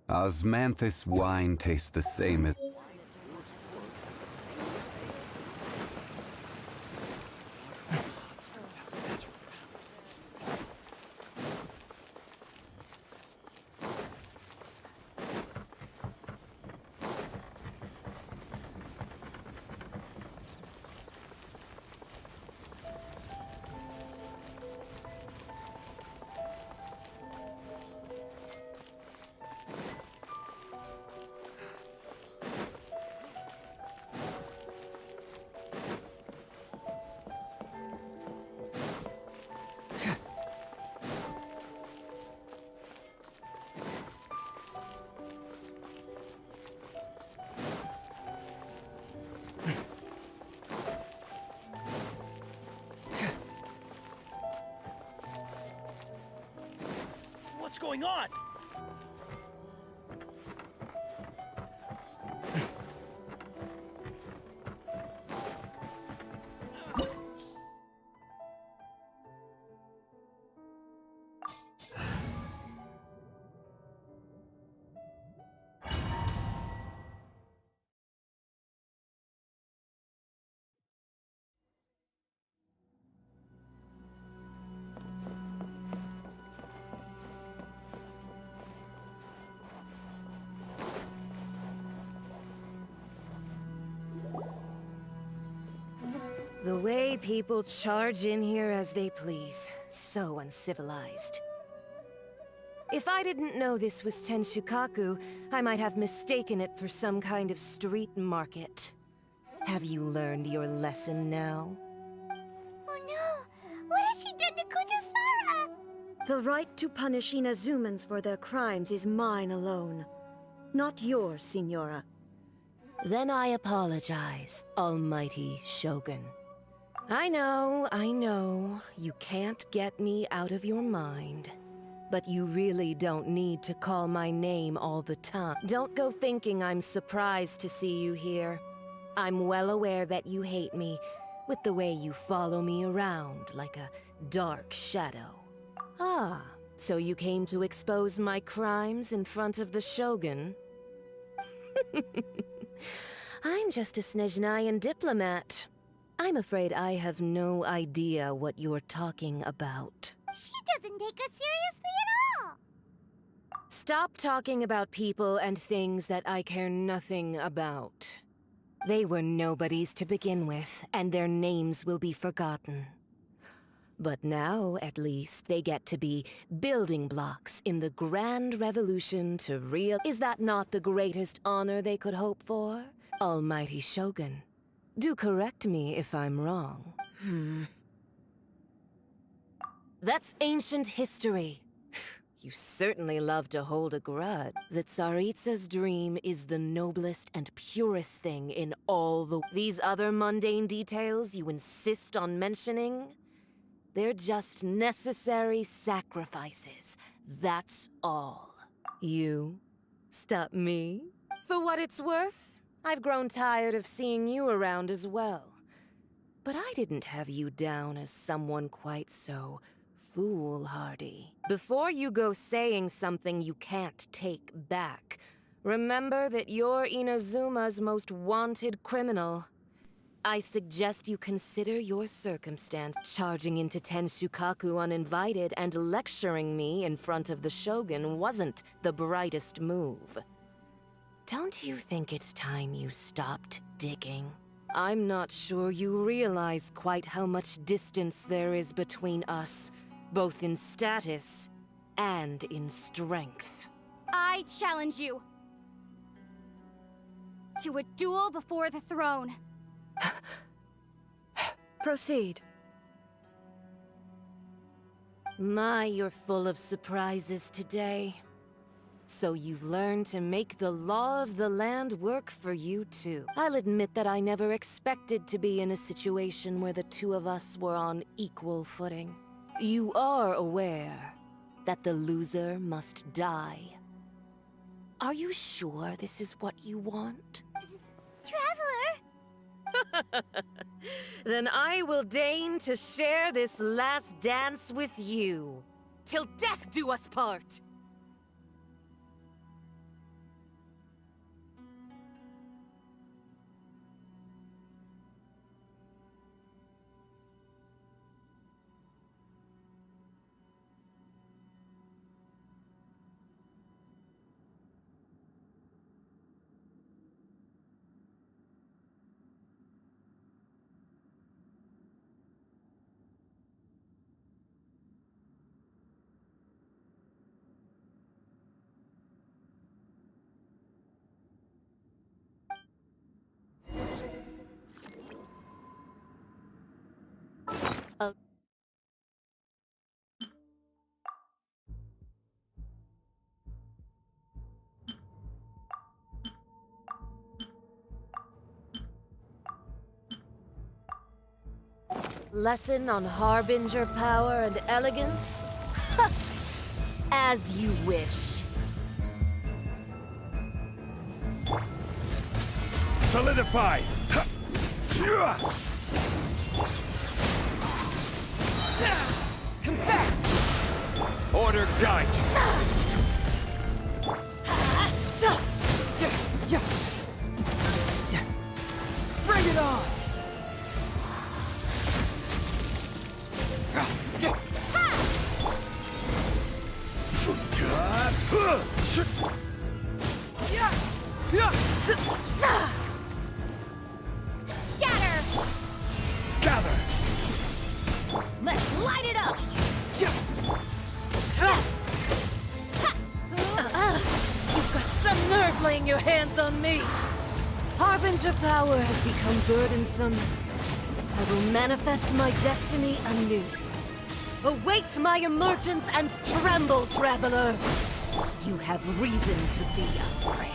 Osmanthus wine tastes the same as... What's going on? The way people charge in here as they please. So uncivilized. If I didn't know this was Tenshukaku, I might have mistaken it for some kind of street market. Have you learned your lesson now? Oh no! What has she done to Kujusara? The right to punish Inazumans for their crimes is mine alone. Not yours, Signora. Then I apologize, Almighty Shogun. I know, you can't get me out of your mind. But you really don't need to call my name all the time. Don't go thinking I'm surprised to see you here. I'm well aware that you hate me, with the way you follow me around like a dark shadow. Ah, so you came to expose my crimes in front of the Shogun? I'm just a Snezhnayan diplomat. I'm afraid I have no idea what you're talking about. She doesn't take us seriously at all! Stop talking about people and things that I care nothing about. They were nobodies to begin with, and their names will be forgotten. But now, at least, they get to be building blocks in the grand revolution to real... Is that not the greatest honor they could hope for? Almighty Shogun. Do correct me if I'm wrong. That's ancient history. You certainly love to hold a grudge. The Tsaritsa's dream is the noblest and purest thing in all the... These other mundane details you insist on mentioning? They're just necessary sacrifices. That's all. You stop me? For what it's worth, I've grown tired of seeing you around as well. But I didn't have you down as someone quite so foolhardy. Before you go saying something you can't take back, remember that you're Inazuma's most wanted criminal. I suggest you consider your circumstance. Charging into Tenshukaku uninvited and lecturing me in front of the Shogun wasn't the brightest move. Don't you think it's time you stopped digging? I'm not sure you realize quite how much distance there is between us, both in status and in strength. I challenge you to a duel before the throne. Proceed. My, you're full of surprises today. So you've learned to make the law of the land work for you too. I'll admit that I never expected to be in a situation where the two of us were on equal footing. You are aware that the loser must die. Are you sure this is what you want? Traveler! Then I will deign to share this last dance with you. Till death do us part! Lesson on Harbinger power and elegance? As you wish. Solidify! Confess! Order died! Bring it on! Scatter! Gather! Let's light it up! You've got some nerve laying your hands on me! Harbinger power has become burdensome. I will manifest my destiny anew. Await my emergence and tremble, traveler! You have reason to be afraid.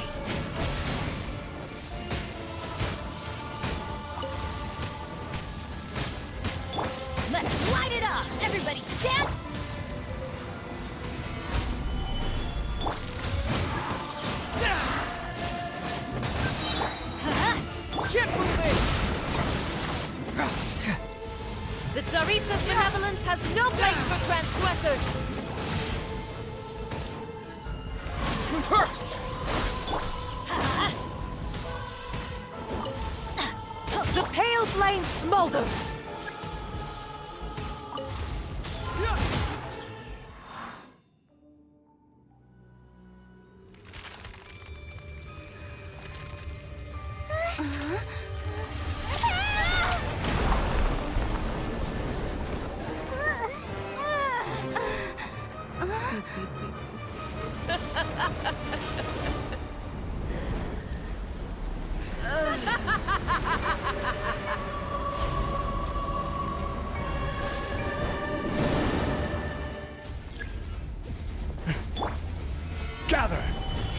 Let's light it up! Everybody stand! Get moving! The Tsaritsa's benevolence has no place for transgressors! The pale flame smolders!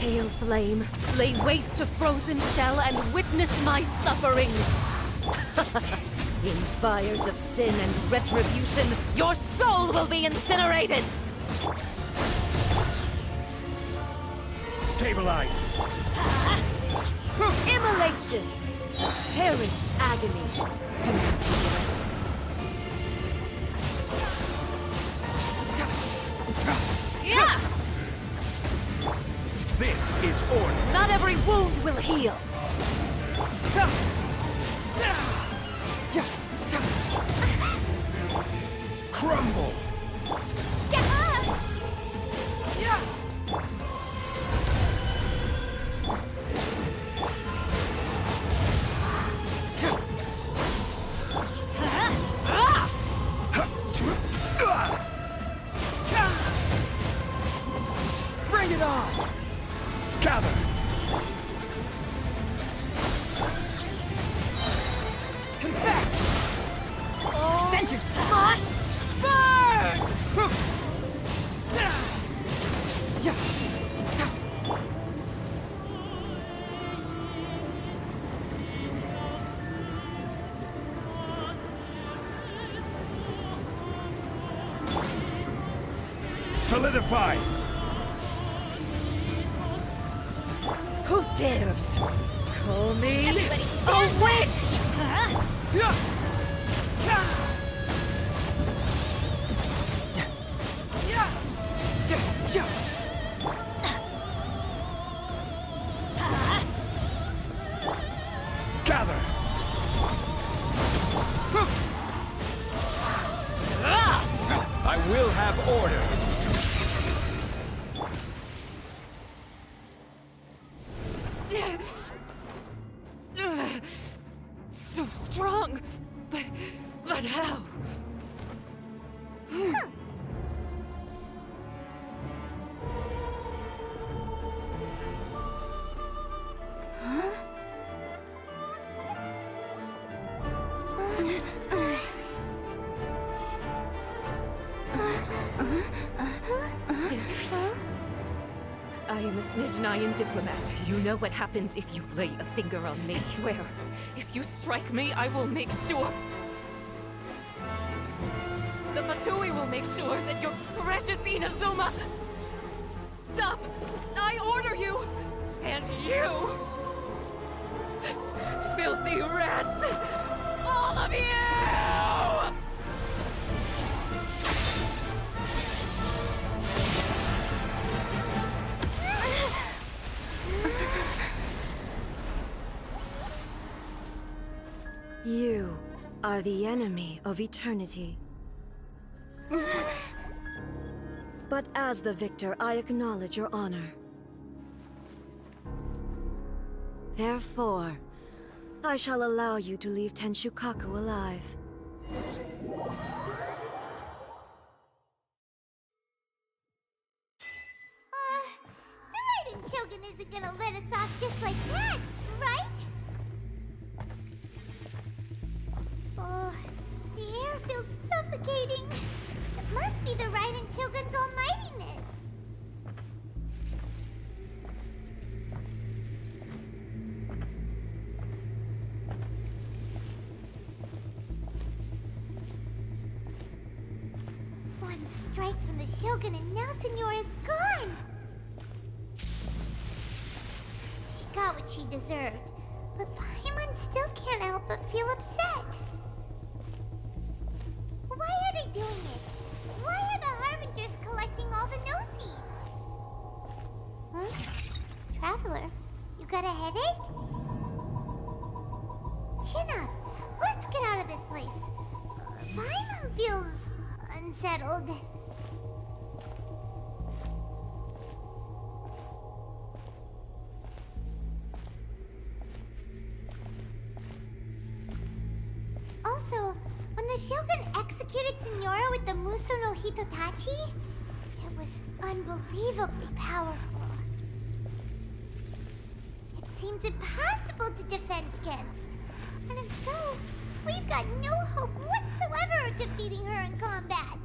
Hail flame, lay waste to frozen shell and witness my suffering! In fires of sin and retribution, your soul will be incinerated! Stabilize! Immolation! Cherished agony! Do you feel it? Yeah! This is order! Not every wound will heal! Crumble! Step up! Bring it on! Gather! Confess! Vengeance must burn! Solidify! Who dares call me Everybody a witch? Gather! I will have order! So strong, but how? I am a Snizhnayan diplomat. You know what happens if you lay a finger on me. I swear, if you strike me, I will make sure... The Fatui will make sure that your precious Inazuma... Stop! I order you! And you! Filthy rats! All of you! You are the enemy of eternity. But as the victor, I acknowledge your honor. Therefore, I shall allow you to leave Tenshukaku alive. The Raiden Shogun isn't gonna let us off just like that, right? Oh, the air feels suffocating. It must be the Raiden Shogun's almightiness. One strike from the Shogun and now Senor is gone. She got what she deserved, but Paimon still can't help but feel upset. Why are they doing it? Why are the Harbingers collecting all the no-seeds? Huh? Traveler, you got a headache? Chin up. Let's get out of this place. Paimon feels unsettled. Also, when the Shogun executed Senora with the Muso no Hitotachi, it was unbelievably powerful. It seems impossible to defend against. And if so, we've got no hope whatsoever of defeating her in combat.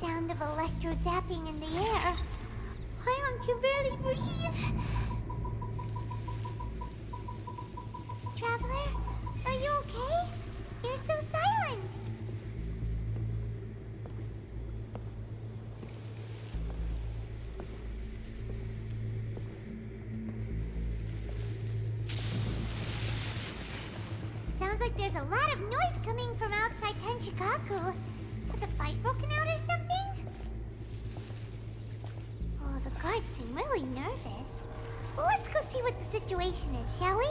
sound of electro-zapping in the air. Paimon can barely breathe. Traveler, are you okay? You're so silent. Sounds like there's a lot of noise coming from outside Tenshikaku. Has a fight broken out or something? Oh, the guards seem really nervous. Well, let's go see what the situation is, shall we?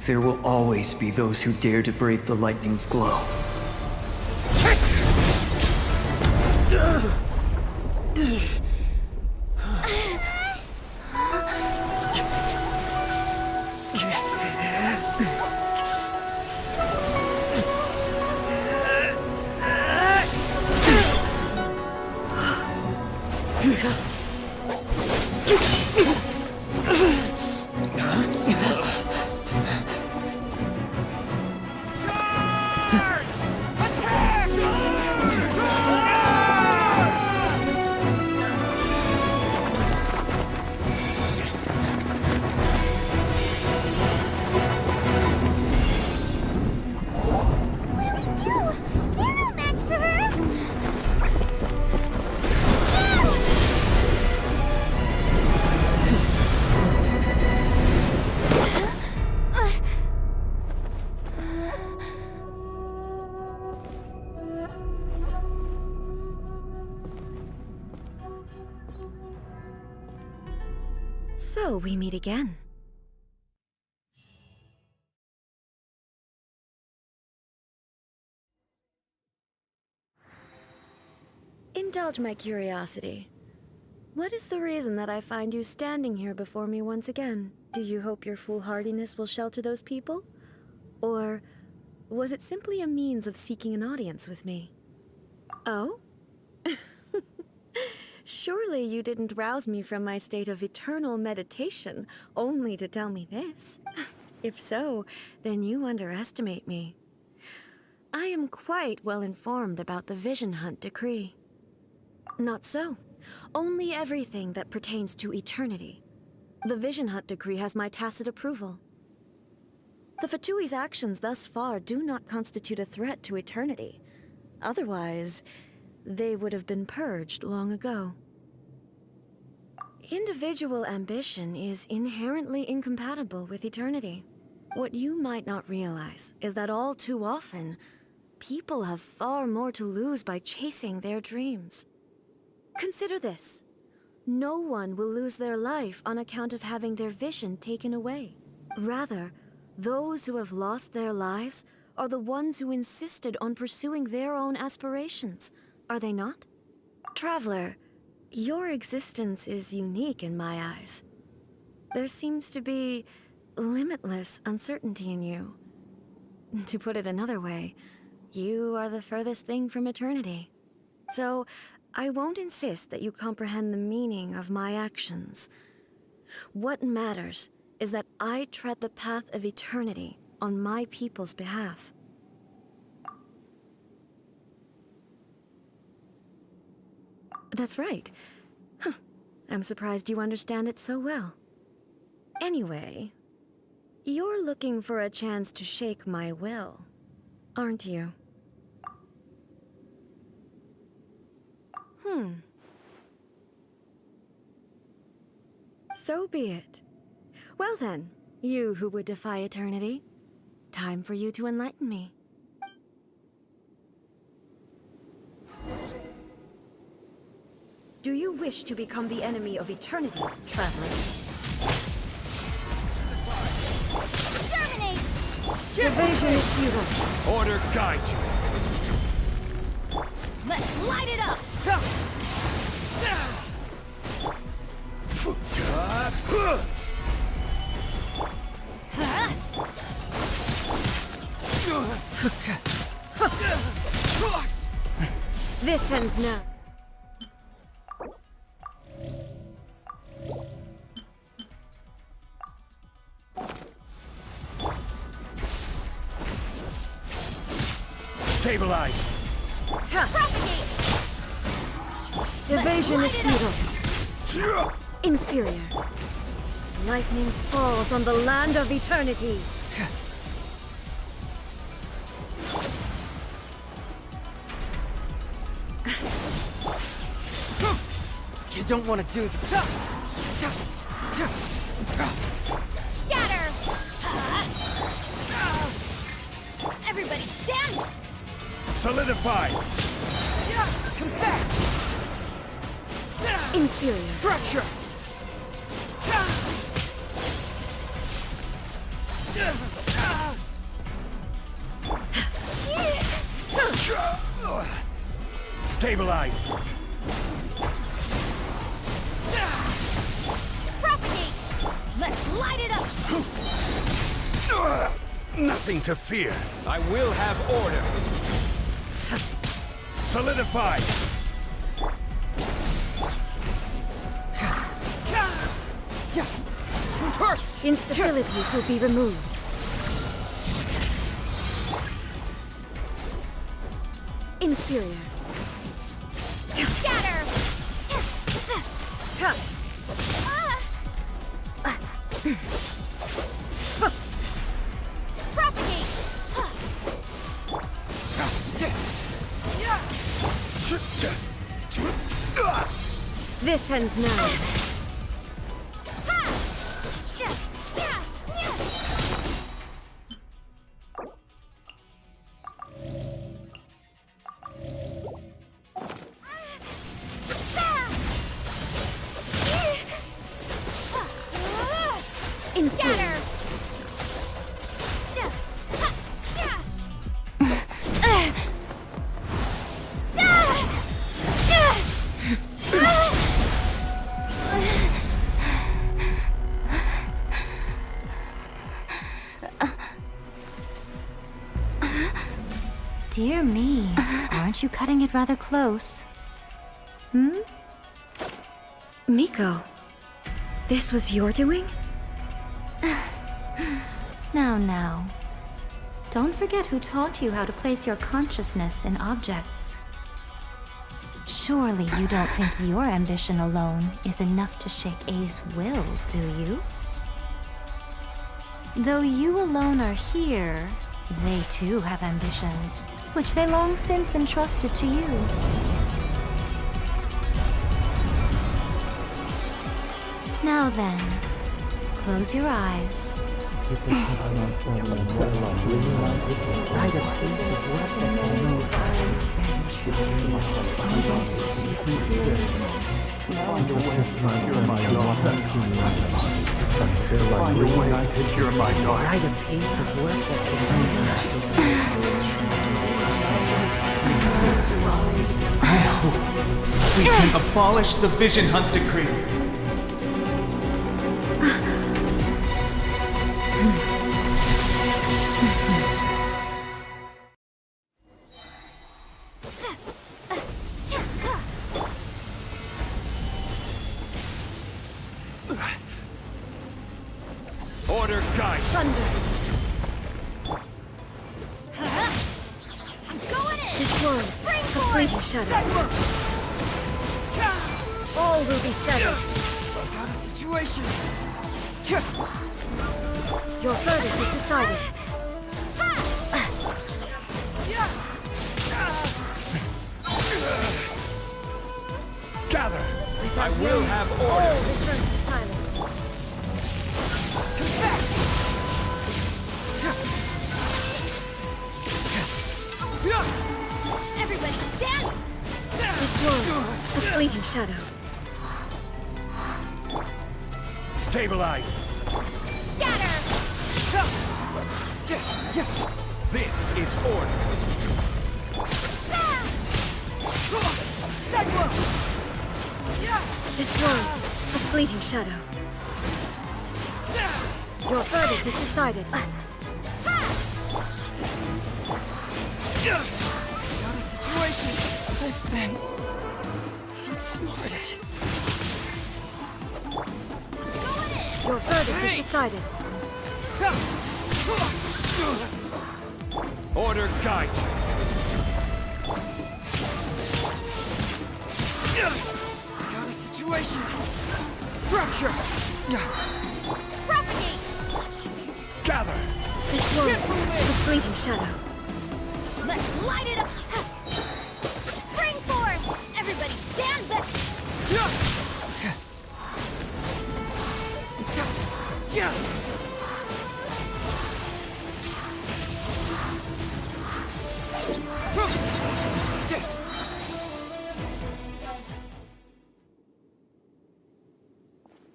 There will always be those who dare to brave the lightning's glow. So we meet again. Indulge my curiosity. What is the reason that I find you standing here before me once again? Do you hope your foolhardiness will shelter those people? Or was it simply a means of seeking an audience with me? Oh? Surely you didn't rouse me from my state of eternal meditation only to tell me this. If so, then you underestimate me. I am quite well informed about the Vision Hunt decree. Not so. Only everything that pertains to eternity. The Vision Hunt decree has my tacit approval. The Fatui's actions thus far do not constitute a threat to eternity. Otherwise, they would have been purged long ago. Individual ambition is inherently incompatible with eternity. What you might not realize is that all too often, people have far more to lose by chasing their dreams. Consider this. No one will lose their life on account of having their vision taken away. Rather, those who have lost their lives are the ones who insisted on pursuing their own aspirations. Are they not? Traveler, your existence is unique in my eyes. There seems to be limitless uncertainty in you. To put it another way, you are the furthest thing from eternity. So, I won't insist that you comprehend the meaning of my actions. What matters is that I tread the path of eternity on my people's behalf. That's right. Huh. I'm surprised you understand it so well. Anyway, you're looking for a chance to shake my will, aren't you? So be it. Well then, you who would defy eternity, time for you to enlighten me. Do you wish to become the enemy of eternity, traveler? Terminate! The vision is futile. Order guide you. Let's light it up! This ends now. Stabilize. Propagate! Evasion is futile. Inferior. Lightning falls on the land of eternity. You don't want to do this. Scatter! Everybody stand! Solidify. Confess. Inferior. Fracture. Stabilize. Propagate! Let's light it up! Nothing to fear. I will have order. Solidify. Hurts. Instabilities will be removed. Inferior. Scatter! Propagate! This ends now. Inferior. Dear me, aren't you cutting it rather close? Miko, this was your doing? Now. Don't forget who taught you how to place your consciousness in objects. Surely you don't think your ambition alone is enough to shake A's will, do you? Though you alone are here, they too have ambitions, which they long since entrusted to you. Now then, close your eyes. We can abolish the Vision Hunt Decree. Order guide. Thunder. I'm going in! This world, Springboard! complete shadow. All will be settled. Got a situation. Your verdict is decided. Gather. I will have All order. return to silence. Everybody stand! This world, a fleeting shadow. Stabilize. Scatter! This is order. This world, a fleeting shadow. Your verdict is decided. Got a situation. I've been outsmarted. Your verdict is decided. Order guide you. Got a situation. Fracture. Propagate! Gather. This one, the fleeting shadow. Let's light it up! Spring forth! Everybody stand back!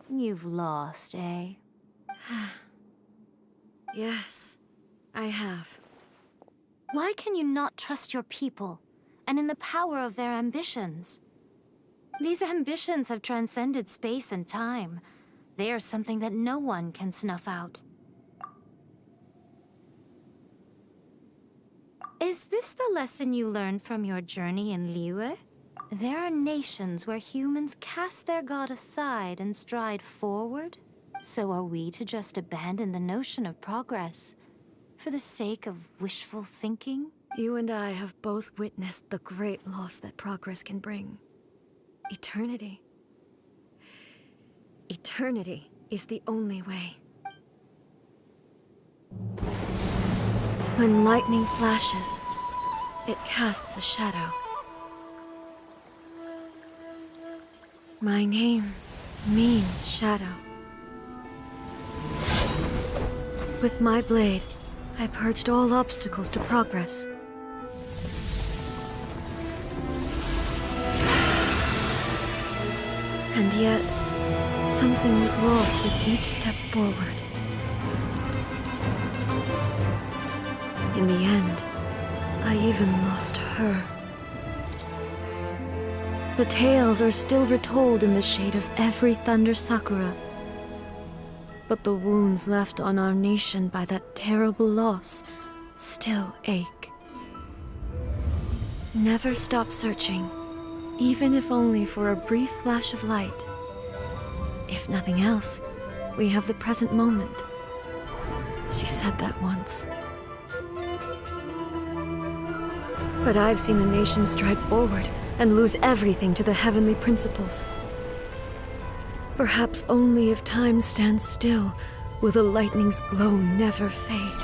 You've lost, eh? Yes, I have. Why can you not trust your people, and in the power of their ambitions? These ambitions have transcended space and time. They are something that no one can snuff out. Is this the lesson you learned from your journey in Liyue? There are nations where humans cast their god aside and stride forward. So are we to just abandon the notion of progress for the sake of wishful thinking? You and I have both witnessed the great loss that progress can bring. Eternity. Eternity is the only way. When lightning flashes, it casts a shadow. My name means shadow. With my blade, I purged all obstacles to progress. And yet, something was lost with each step forward. In the end, I even lost her. The tales are still retold in the shade of every Thunder Sakura. But the wounds left on our nation by that terrible loss still ache. Never stop searching, even if only for a brief flash of light. If nothing else, we have the present moment. She said that once. But I've seen a nation stride forward and lose everything to the heavenly principles. Perhaps only if time stands still will the lightning's glow never fade.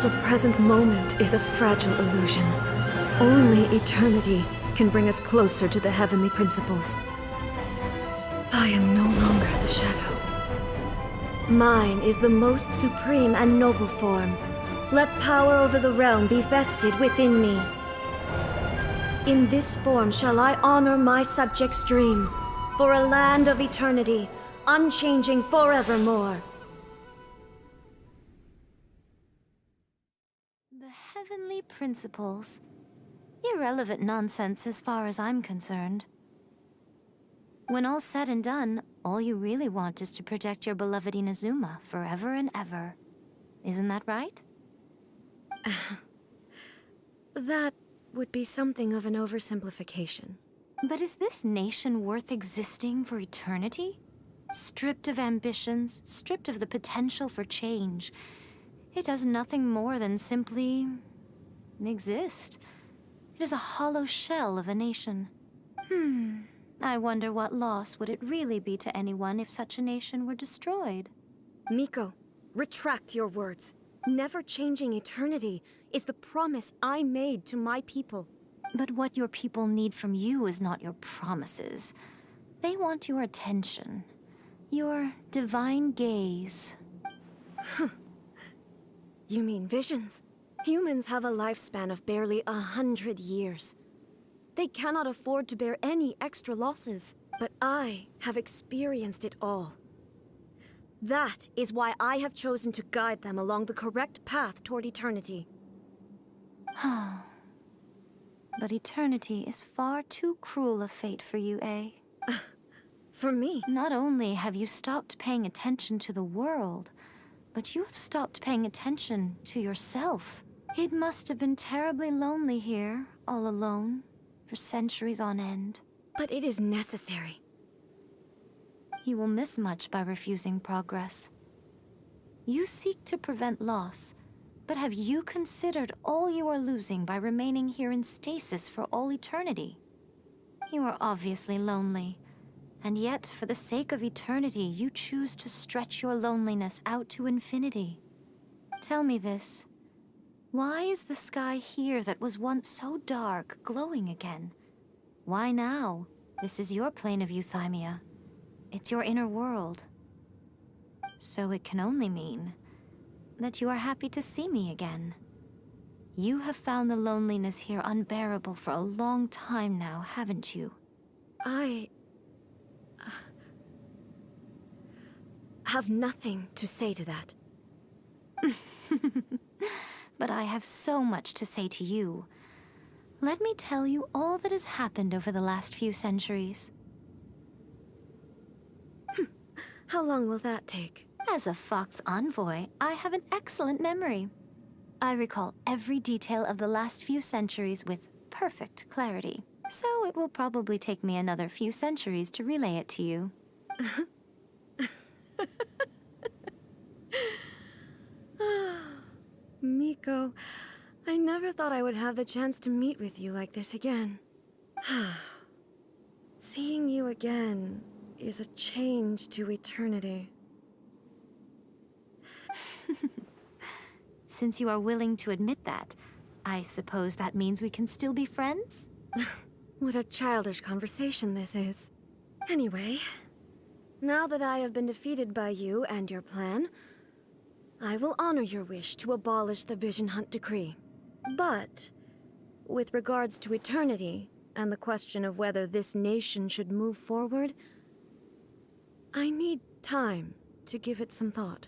The present moment is a fragile illusion. Only eternity can bring us closer to the heavenly principles. I am no longer the shadow. Mine is the most supreme and noble form. Let power over the realm be vested within me. In this form shall I honor my subjects' dream, for a land of eternity, unchanging forevermore. The heavenly principles. Irrelevant nonsense as far as I'm concerned. When all's said and done, all you really want is to protect your beloved Inazuma forever and ever. Isn't that right? That would be something of an oversimplification. But is this nation worth existing for eternity? Stripped of ambitions, stripped of the potential for change. It does nothing more than simply exist. It is a hollow shell of a nation. I wonder what loss would it really be to anyone if such a nation were destroyed? Miko, retract your words. Never changing eternity is the promise I made to my people. But what your people need from you is not your promises. They want your attention. Your divine gaze. You mean visions? Humans have a lifespan of barely 100 years. They cannot afford to bear any extra losses. But I have experienced it all. That is why I have chosen to guide them along the correct path toward eternity. But eternity is far too cruel a fate for you, eh? For me? Not only have you stopped paying attention to the world, but you have stopped paying attention to yourself. It must have been terribly lonely here, all alone, for centuries on end. But it is necessary. You will miss much by refusing progress. You seek to prevent loss, but have you considered all you are losing by remaining here in stasis for all eternity? You are obviously lonely, and yet, for the sake of eternity, you choose to stretch your loneliness out to infinity. Tell me this. Why is the sky here that was once so dark glowing again? Why now? This is your plane of euthymia. It's your inner world. So it can only mean that you are happy to see me again. You have found the loneliness here unbearable for a long time now, haven't you? I have nothing to say to that. But I have so much to say to you. Let me tell you all that has happened over the last few centuries. How long will that take? As a Fox envoy, I have an excellent memory. I recall every detail of the last few centuries with perfect clarity. So it will probably take me another few centuries to relay it to you. Miko, I never thought I would have the chance to meet with you like this again. Seeing you again is a change to eternity. Since you are willing to admit that, I suppose that means we can still be friends? What a childish conversation this is. Anyway, now that I have been defeated by you and your plan, I will honor your wish to abolish the Vision Hunt Decree. But, with regards to eternity, and the question of whether this nation should move forward, I need time to give it some thought.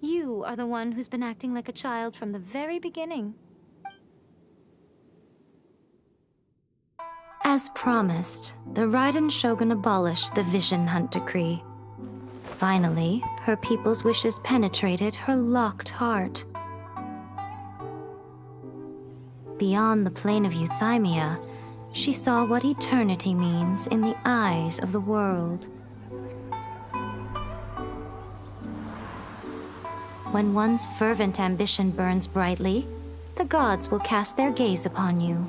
You are the one who's been acting like a child from the very beginning. As promised, the Raiden Shogun abolished the Vision Hunt Decree. Finally, her people's wishes penetrated her locked heart. Beyond the plane of euthymia, she saw what eternity means in the eyes of the world. When one's fervent ambition burns brightly, the gods will cast their gaze upon you.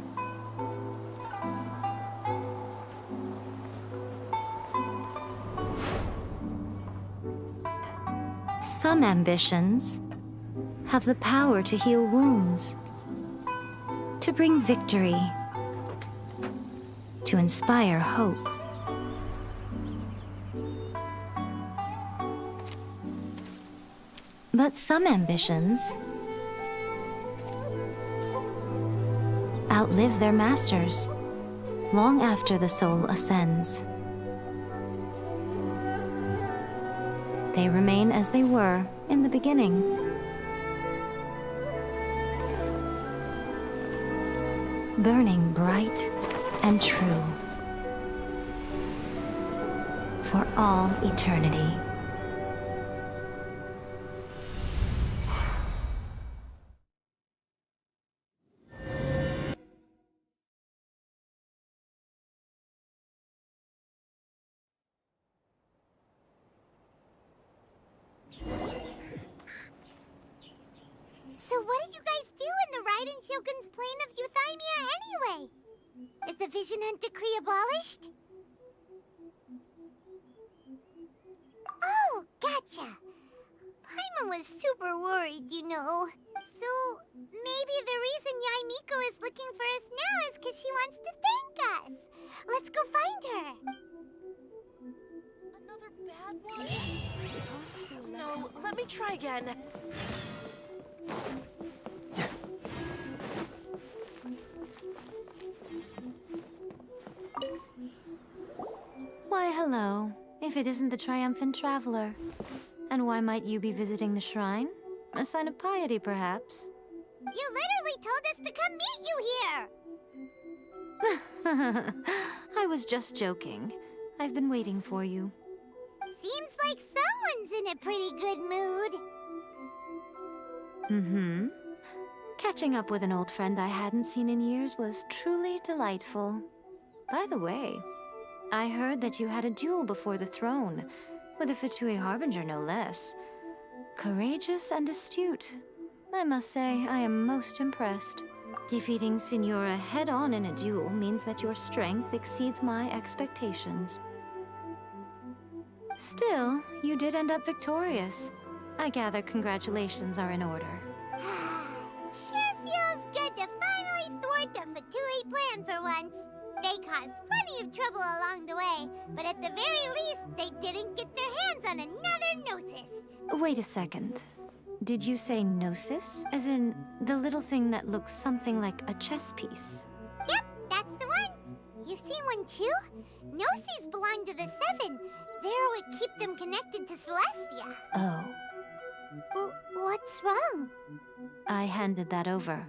Some ambitions have the power to heal wounds, to bring victory, to inspire hope. But some ambitions outlive their masters long after the soul ascends. They remain as they were in the beginning. Burning bright and true for all eternity. So what did you guys do in the Raiden Shogun's plane of euthymia anyway? Is the Vision Hunt Decree abolished? Oh, gotcha. Paimon was super worried, you know. So, maybe the reason Yai Miko is looking for us now is because she wants to thank us. Let's go find her. Another bad one? No, let me try again. Why, hello, if it isn't the triumphant traveler. And why might you be visiting the shrine? A sign of piety, perhaps? You literally told us to come meet you here! I was just joking. I've been waiting for you. Seems like someone's in a pretty good mood. Mm-hmm. Catching up with an old friend I hadn't seen in years was truly delightful. By the way, I heard that you had a duel before the throne, with a Fatui Harbinger no less. Courageous and astute. I must say, I am most impressed. Defeating Signora head-on in a duel means that your strength exceeds my expectations. Still, you did end up victorious. I gather congratulations are in order. Sure feels good to finally thwart the Fatui plan for once. They caused plenty of trouble along the way, but at the very least, they didn't get their hands on another Gnosis. Wait a second. Did you say Gnosis? As in, the little thing that looks something like a chess piece? Yep, that's the one. You've seen one too? Gnosis belong to the Seven. They're what keep them connected to Celestia. Oh. What's wrong? I handed that over.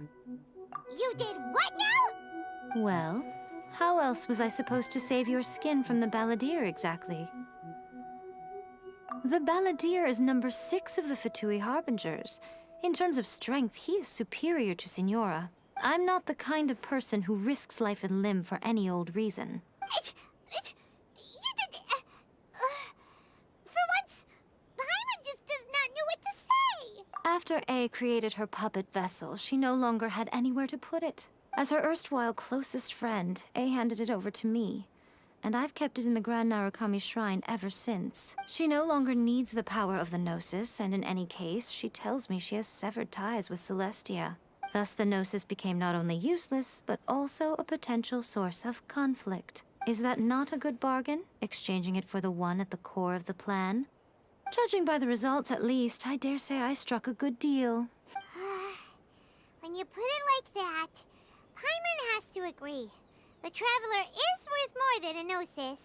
You did what now? Well, how else was I supposed to save your skin from the Balladeer exactly? The Balladeer is number 6 of the Fatui Harbingers. In terms of strength, he is superior to Signora. I'm not the kind of person who risks life and limb for any old reason. You did... for once, Paimon just does not know what to say. After A created her puppet vessel, she no longer had anywhere to put it. As her erstwhile closest friend, A handed it over to me, and I've kept it in the Grand Narukami Shrine ever since. She no longer needs the power of the Gnosis, and in any case, she tells me she has severed ties with Celestia. Thus, the Gnosis became not only useless, but also a potential source of conflict. Is that not a good bargain, exchanging it for the one at the core of the plan? Judging by the results, at least, I dare say I struck a good deal. When you put it like that, Paimon has to agree. The Traveler is worth more than a Gnosis.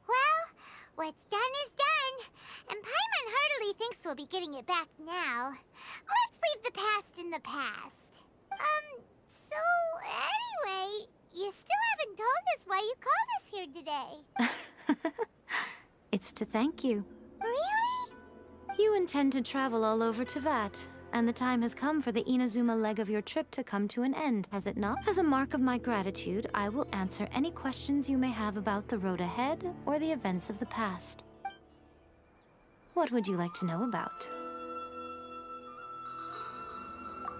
Well, what's done is done, and Paimon heartily thinks we'll be getting it back now. Let's leave the past in the past. So anyway, you still haven't told us why you called us here today. It's to thank you. Really? You intend to travel all over Teyvat, and the time has come for the Inazuma leg of your trip to come to an end, has it not? As a mark of my gratitude, I will answer any questions you may have about the road ahead or the events of the past. What would you like to know about?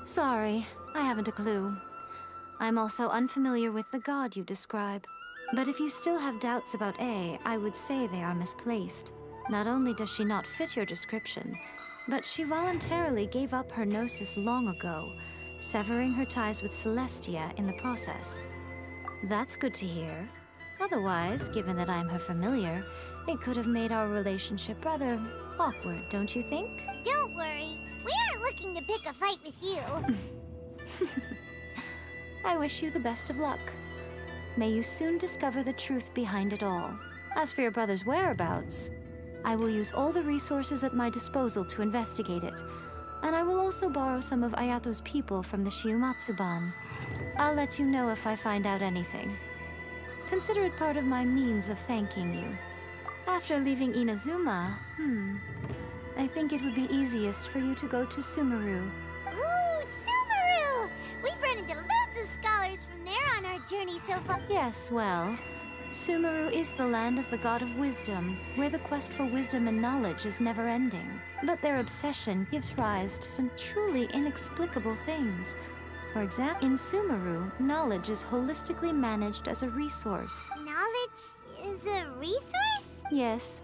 Sorry, I haven't a clue. I'm also unfamiliar with the god you describe. But if you still have doubts about A, I would say they are misplaced. Not only does she not fit your description, but she voluntarily gave up her Gnosis long ago, severing her ties with Celestia in the process. That's good to hear. Otherwise, given that I'm her familiar, it could have made our relationship rather awkward, don't you think? Don't worry. We aren't looking to pick a fight with you. I wish you the best of luck. May you soon discover the truth behind it all. As for your brother's whereabouts, I will use all the resources at my disposal to investigate it, and I will also borrow some of Ayato's people from the Shiumatsuban. I'll let you know if I find out anything. Consider it part of my means of thanking you. After leaving Inazuma, I think it would be easiest for you to go to Sumeru. Ooh, Sumeru! We've run into loads of scholars from there on our journey so far. Yes, well, Sumeru is the land of the god of wisdom, where the quest for wisdom and knowledge is never-ending. But their obsession gives rise to some truly inexplicable things. For example, in Sumeru, knowledge is holistically managed as a resource. Knowledge is a resource? Yes.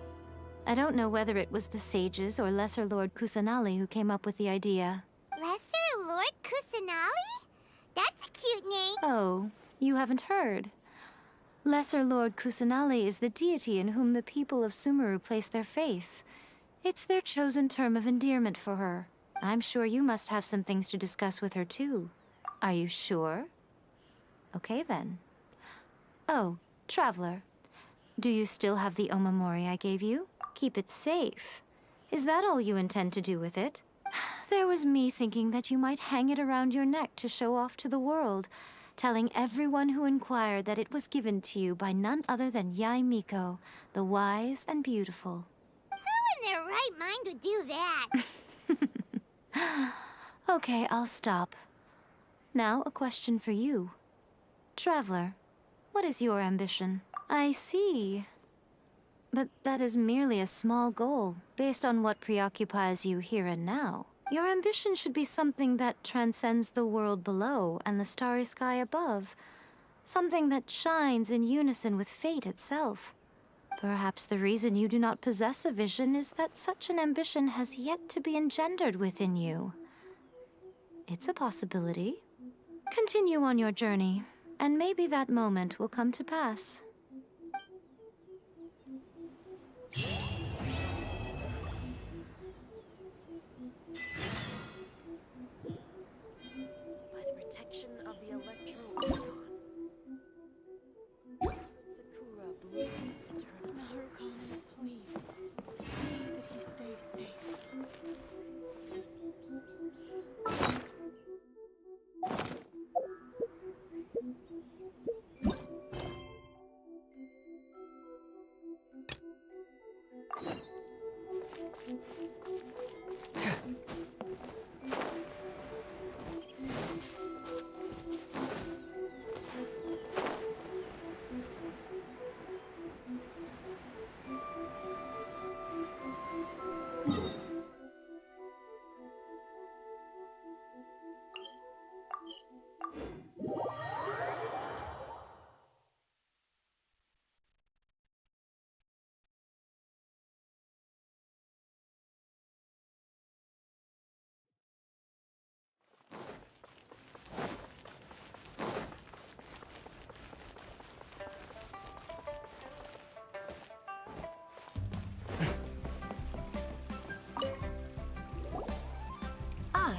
I don't know whether it was the sages or Lesser Lord Kusanali who came up with the idea. Lesser Lord Kusanali? That's a cute name. Oh, you haven't heard. Lesser Lord Kusanali is the deity in whom the people of Sumeru place their faith. It's their chosen term of endearment for her. I'm sure you must have some things to discuss with her too. Are you sure? Okay then. Oh, Traveler. Do you still have the omamori I gave you? Keep it safe. Is that all you intend to do with it? There was me thinking that you might hang it around your neck to show off to the world, telling everyone who inquired that it was given to you by none other than Yae Miko, the wise and beautiful. Who in in their right mind would do that? Okay, I'll stop. Now, a question for you. Traveler, what is your ambition? I see. But that is merely a small goal, based on what preoccupies you here and now. Your ambition should be something that transcends the world below and the starry sky above. Something that shines in unison with fate itself. Perhaps the reason you do not possess a vision is that such an ambition has yet to be engendered within you. It's a possibility. Continue on your journey, and maybe that moment will come to pass. By the protection of the Electro-Oricon. Sakura Blue Eternal. Narukami, please. See that he stays safe.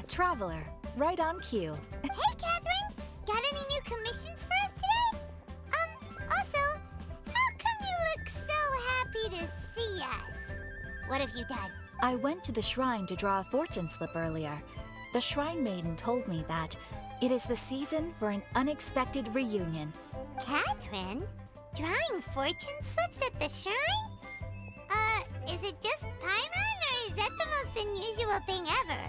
Traveler, right on cue. Hey, Catherine! Got any new commissions for us today? Also, how come you look so happy to see us? What have you done? I went to the shrine to draw a fortune slip earlier. The shrine maiden told me that it is the season for an unexpected reunion. Catherine? Drawing fortune slips at the shrine? Is it just Paimon, or is that the most unusual thing ever?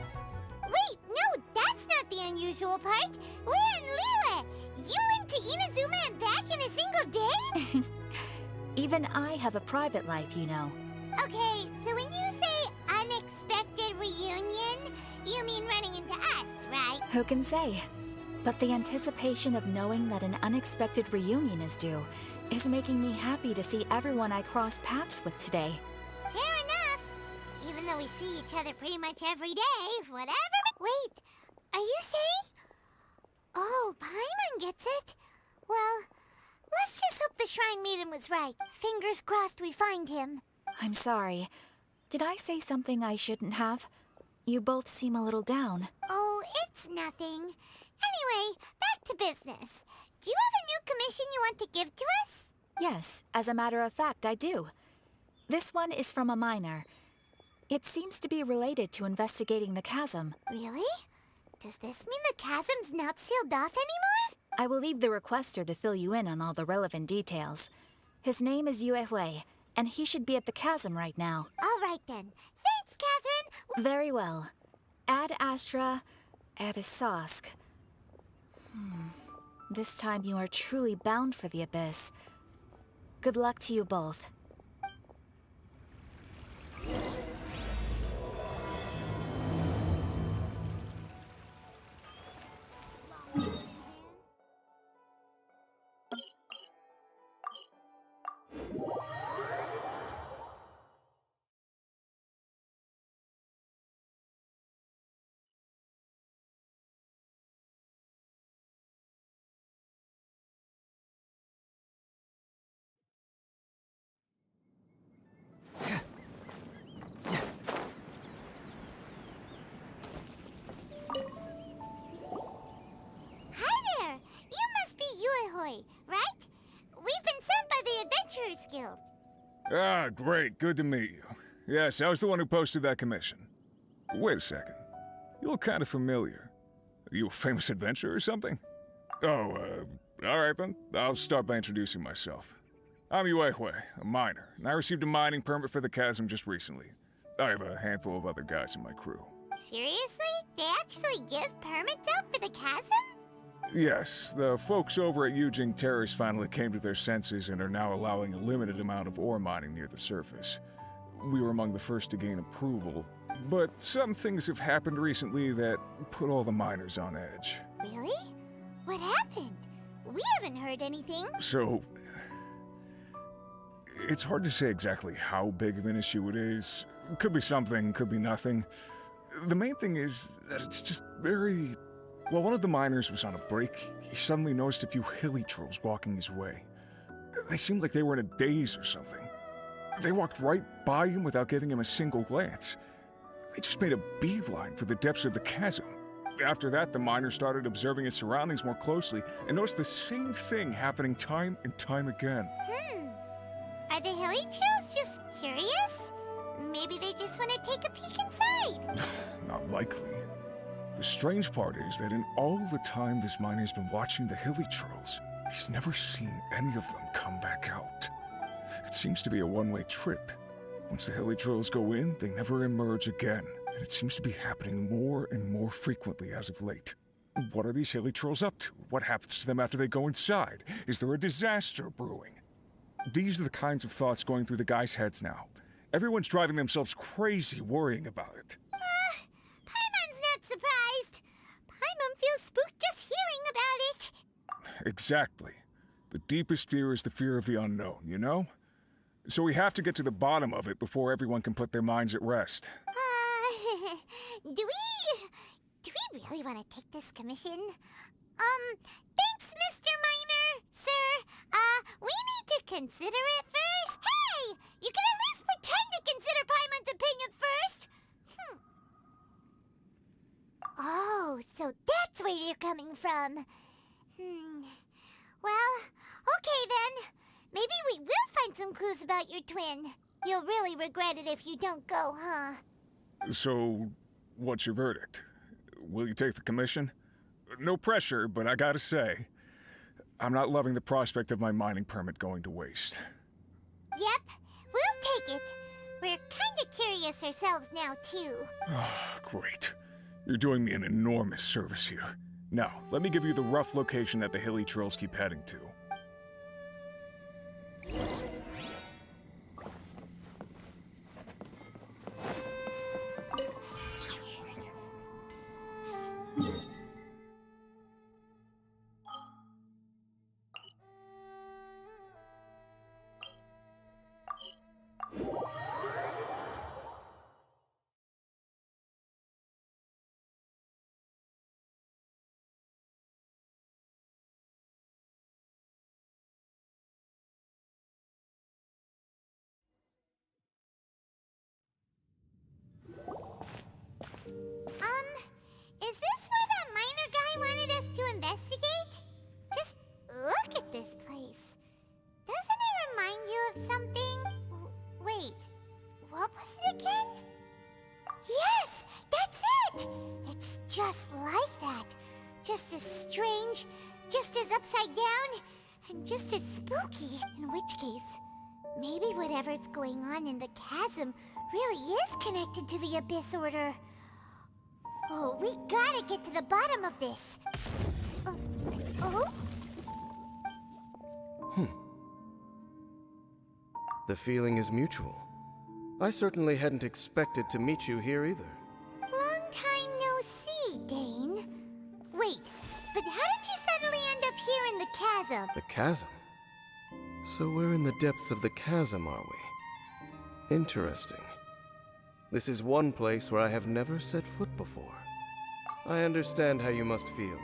Wait, no, that's not the unusual part. We're in Liyue. You went to Inazuma and back in a single day? Even I have a private life, you know. Okay, so when you say unexpected reunion, you mean running into us, right? Who can say? But the anticipation of knowing that an unexpected reunion is due is making me happy to see everyone I crossed paths with today. Fair enough. Even though we see each other pretty much every day, whatever. Wait, are you saying? Oh, Paimon gets it. Well, let's just hope the Shrine Maiden was right. Fingers crossed we find him. I'm sorry. Did I say something I shouldn't have? You both seem a little down. Oh, it's nothing. Anyway, back to business. Do you have a new commission you want to give to us? Yes, as a matter of fact, I do. This one is from a miner. It seems to be related to investigating the chasm. Really? Does this mean the chasm's not sealed off anymore? I will leave the requester to fill you in on all the relevant details. His name is Yue Hui, and he should be at the chasm right now. All right then. Thanks, Catherine. Very well. Ad Astra Abyssosk. This time you are truly bound for the abyss. Good luck to you both. Right? We've been sent by the Adventurers Guild. Ah, great. Good to meet you. Yes, I was the one who posted that commission. Wait a second. You look kind of familiar. Are you a famous adventurer or something? Oh, all right then. I'll start by introducing myself. I'm Yue Hui, a miner, and I received a mining permit for the chasm just recently. I have a handful of other guys in my crew. Seriously? They actually give permits out for the chasm? Yes, the folks over at Eugene Terrace finally came to their senses and are now allowing a limited amount of ore mining near the surface. We were among the first to gain approval, but some things have happened recently that put all the miners on edge. Really? What happened? We haven't heard anything. So, it's hard to say exactly how big of an issue it is. Could be something, could be nothing. The main thing is that it's just very... While one of the miners was on a break, he suddenly noticed a few hilly trolls walking his way. They seemed like they were in a daze or something. They walked right by him without giving him a single glance. They just made a beeline for the depths of the chasm. After that, the miner started observing his surroundings more closely and noticed the same thing happening time and time again. Are the hilly trolls just curious? Maybe they just want to take a peek inside. Not likely. The strange part is that in all the time this miner's been watching the hilly trolls, he's never seen any of them come back out. It seems to be a one-way trip. Once the hilly trolls go in, they never emerge again, and it seems to be happening more and more frequently as of late. What are these hilly trolls up to? What happens to them after they go inside? Is there a disaster brewing? These are the kinds of thoughts going through the guys' heads now. Everyone's driving themselves crazy worrying about it. Paimon's not surprised. Paimon feels spooked just hearing about it. Exactly. The deepest fear is the fear of the unknown, you know? So we have to get to the bottom of it before everyone can put their minds at rest. Do we really want to take this commission? Thanks, Mr. Miner, sir. We need to consider it first. Hey! You can at least pretend to consider Paimon's opinion first. Oh, so that's where you're coming from. Well, okay then. Maybe we will find some clues about your twin. You'll really regret it if you don't go, huh? So, what's your verdict? Will you take the commission? No pressure, but I gotta say, I'm not loving the prospect of my mining permit going to waste. Yep, we'll take it. We're kinda curious ourselves now, too. Great. You're doing me an enormous service here. Now, let me give you the rough location that the hilly trolls keep heading to. Is this where that miner guy wanted us to investigate? Just look at this place. Doesn't it remind you of something? Wait, what was it again? Yes, that's it! It's just like that. Just as strange, just as upside down, and just as spooky. In which case, maybe whatever's going on in the chasm really is connected to the Abyss Order. Oh, we gotta get to the bottom of this. The feeling is mutual. I certainly hadn't expected to meet you here either. Long time no see, Dane. Wait, but how did you suddenly end up here in the chasm? The chasm? So we're in the depths of the chasm, are we? Interesting. This is one place where I have never set foot before. I understand how you must feel.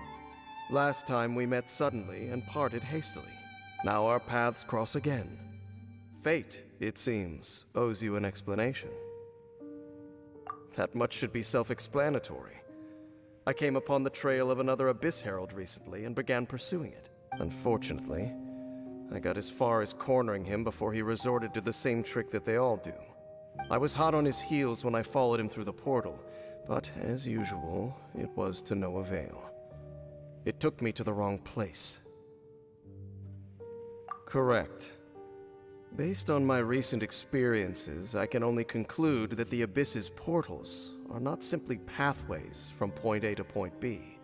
Last time we met suddenly and parted hastily. Now our paths cross again. Fate, it seems, owes you an explanation. That much should be self-explanatory. I came upon the trail of another Abyss Herald recently and began pursuing it. Unfortunately, I got as far as cornering him before he resorted to the same trick that they all do. I was hot on his heels when I followed him through the portal, but as usual, it was to no avail. It took me to the wrong place. Correct. Based on my recent experiences, I can only conclude that the Abyss's portals are not simply pathways from point A to point B,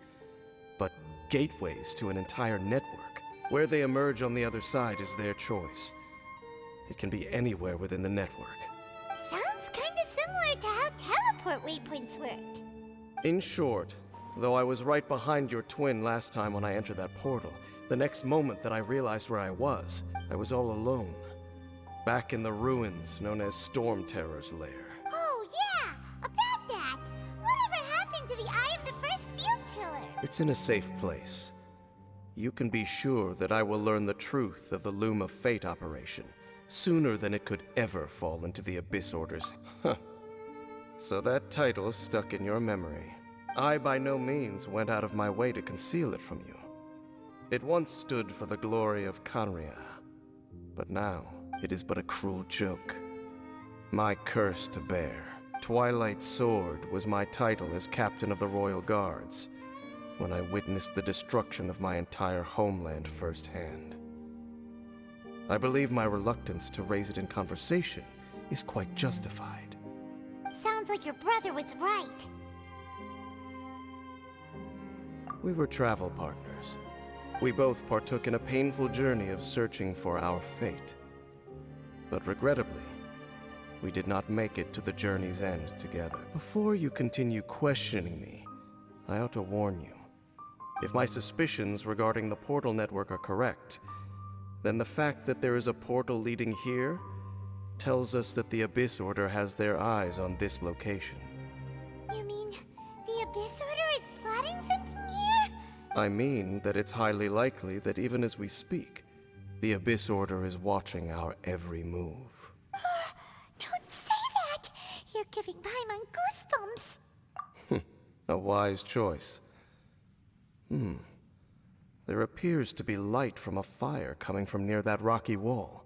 but gateways to an entire network. Where they emerge on the other side is their choice. It can be anywhere within the network. Sounds kinda similar to how teleport waypoints work. In short, though I was right behind your twin last time when I entered that portal, the next moment that I realized where I was all alone. Back in the ruins known as Storm Terror's lair. Oh yeah, about that. Whatever happened to the Eye of the First Field Tiller? It's in a safe place. You can be sure that I will learn the truth of the Loom of Fate operation sooner than it could ever fall into the Abyss Order's. So that title stuck in your memory. I by no means went out of my way to conceal it from you. It once stood for the glory of Kanria, but now it is but a cruel joke. My curse to bear. Twilight Sword was my title as captain of the Royal Guards, when I witnessed the destruction of my entire homeland firsthand. I believe my reluctance to raise it in conversation is quite justified. Sounds like your brother was right. We were travel partners. We both partook in a painful journey of searching for our fate. But regrettably, we did not make it to the journey's end together. Before you continue questioning me, I ought to warn you. If my suspicions regarding the portal network are correct, then the fact that there is a portal leading here tells us that the Abyss Order has their eyes on this location. You mean the Abyss Order is plotting something here? I mean that it's highly likely that even as we speak, the Abyss Order is watching our every move. Don't say that! You're giving Paimon goosebumps. A wise choice. There appears to be light from a fire coming from near that rocky wall.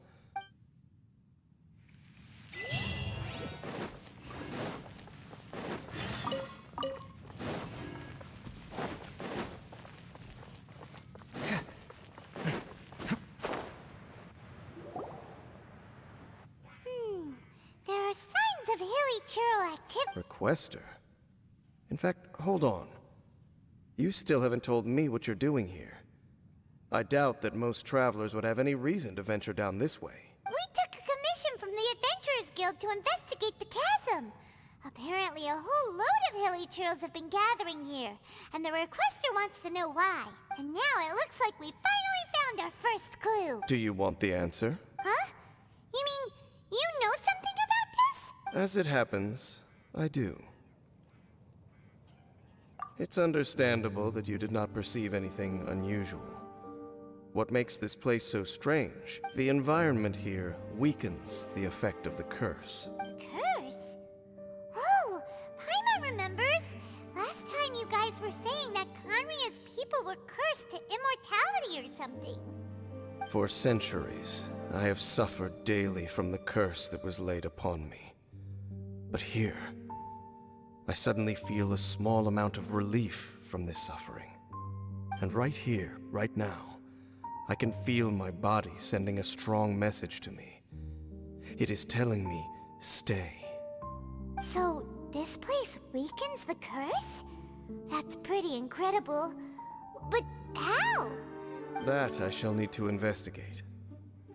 There are signs of hilly churl activity. Requester? In fact, hold on. You still haven't told me what you're doing here. I doubt that most travelers would have any reason to venture down this way. We took a commission from the Adventurers Guild to investigate the chasm. Apparently a whole load of hilly churls have been gathering here, and the requester wants to know why. And now it looks like we finally found our first clue. Do you want the answer? Huh? You mean you know something about this? As it happens, I do. It's understandable that you did not perceive anything unusual. What makes this place so strange, the environment here weakens the effect of the curse. Curse? Oh, Paimon remembers. Last time you guys were saying that Kanria's people were cursed to immortality or something. For centuries, I have suffered daily from the curse that was laid upon me. But here, I suddenly feel a small amount of relief from this suffering. And right here, right now, I can feel my body sending a strong message to me. It is telling me, stay. So, this place weakens the curse? That's pretty incredible. But how? That I shall need to investigate.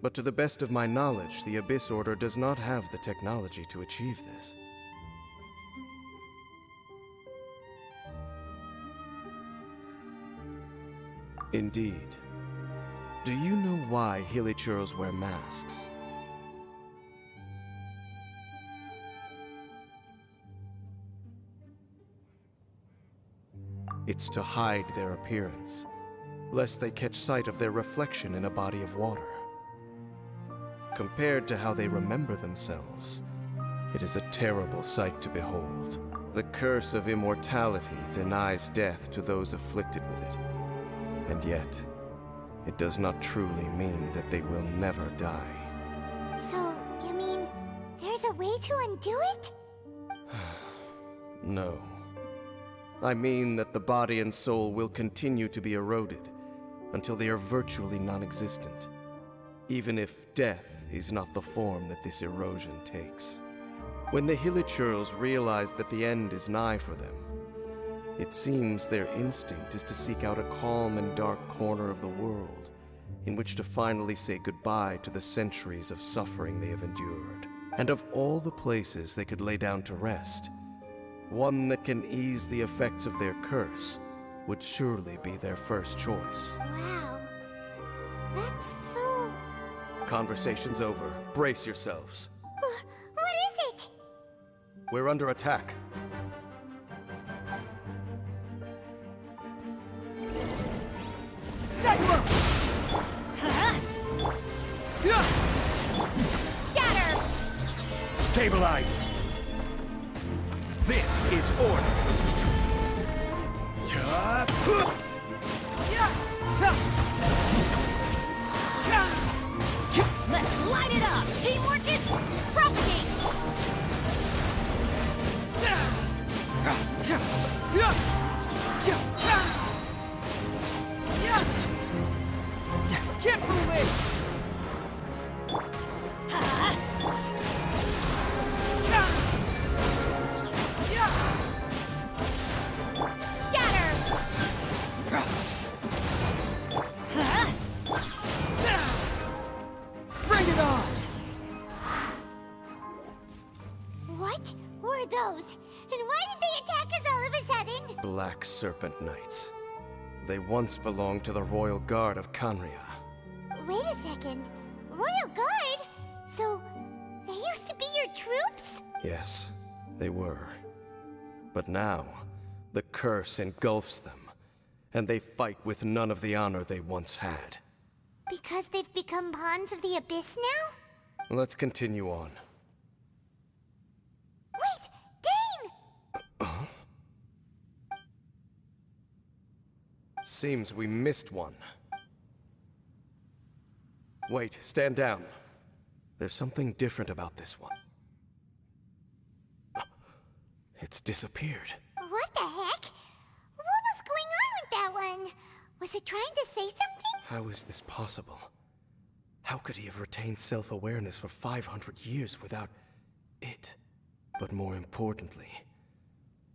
But to the best of my knowledge, the Abyss Order does not have the technology to achieve this. Indeed. Do you know why Hilichurls wear masks? It's to hide their appearance, lest they catch sight of their reflection in a body of water. Compared to how they remember themselves, it is a terrible sight to behold. The curse of immortality denies death to those afflicted with it. And yet, it does not truly mean that they will never die. So, you mean there's a way to undo it? No. I mean that the body and soul will continue to be eroded until they are virtually non-existent, even if death is not the form that this erosion takes. When the Hilichurls realize that the end is nigh for them, it seems their instinct is to seek out a calm and dark corner of the world in which to finally say goodbye to the centuries of suffering they have endured. And of all the places they could lay down to rest, one that can ease the effects of their curse would surely be their first choice. Wow. That's so... Conversation's over. Brace yourselves. What is it? We're under attack. Scatter! Stabilize! This is order! Let's light it up! Teamwork is propagate! Keep moving! Bring it on! What were those? And why did they attack us all of a sudden? Black Serpent Knights. They once belonged to the Royal Guard of Kanria. Wait a second. Royal Guard? So, they used to be your troops? Yes, they were. But now, the curse engulfs them, and they fight with none of the honor they once had. Because they've become pawns of the Abyss now? Let's continue on. Wait! Dane! Seems we missed one. Wait, stand down. There's something different about this one. It's disappeared. What the heck? What was going on with that one? Was it trying to say something? How is this possible? How could he have retained self-awareness for 500 years without it? But more importantly,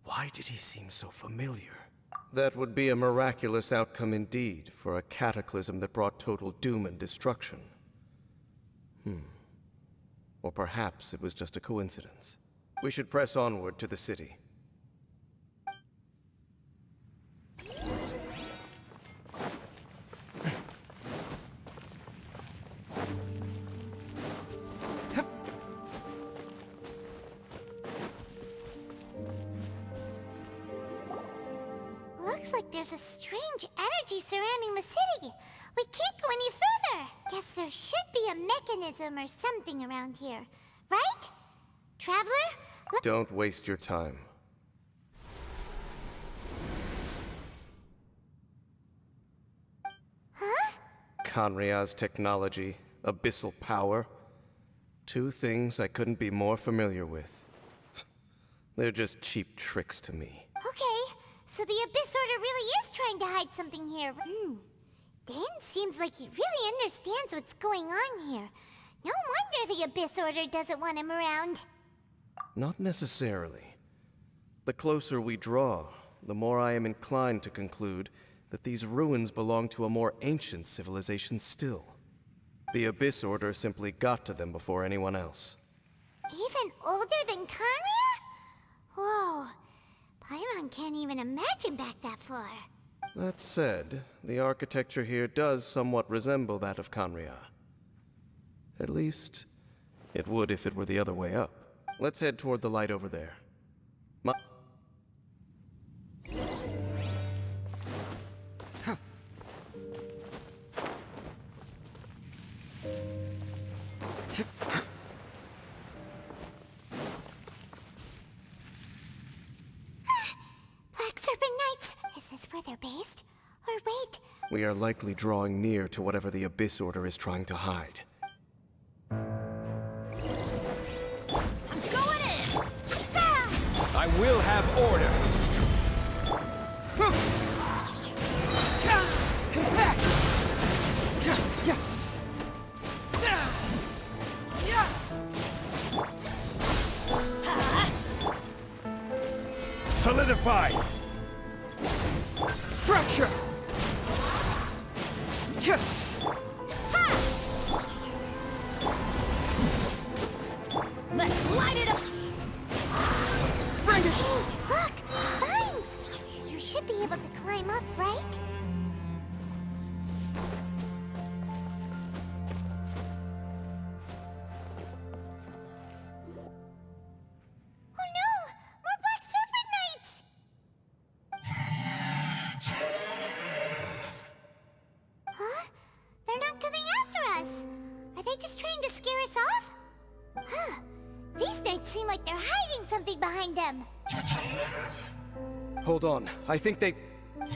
why did he seem so familiar? That would be a miraculous outcome indeed for a cataclysm that brought total doom and destruction. Or perhaps it was just a coincidence. We should press onward to the city. Looks like there's a strange energy surrounding the city. We can't go any further. Guess there should be a mechanism or something around here. Right? Traveler? Don't waste your time. Huh? Kanria's technology, abyssal power. Two things I couldn't be more familiar with. They're just cheap tricks to me. Okay, so the Abyss Order really is trying to hide something here. Dan seems like he really understands what's going on here. No wonder the Abyss Order doesn't want him around. Not necessarily. The closer we draw, the more I am inclined to conclude that these ruins belong to a more ancient civilization still. The Abyss Order simply got to them before anyone else. Even older than Kanria? Whoa. Paimon can't even imagine back that far. That said, the architecture here does somewhat resemble that of Kanria. At least, it would if it were the other way up. Let's head toward the light over there. Black Serpent Knights! Is this where they're based? Or wait... We are likely drawing near to whatever the Abyss Order is trying to hide. I will have order! Compact! Let's light it up! Hey, look! Vines! You should be able to climb up, right? Oh no! More Black Serpent Knights! Huh? They're not coming after us! Are they just trying to scare us off? Huh. These knights seem like they're hiding something behind them. Hold on. I think they... Ah!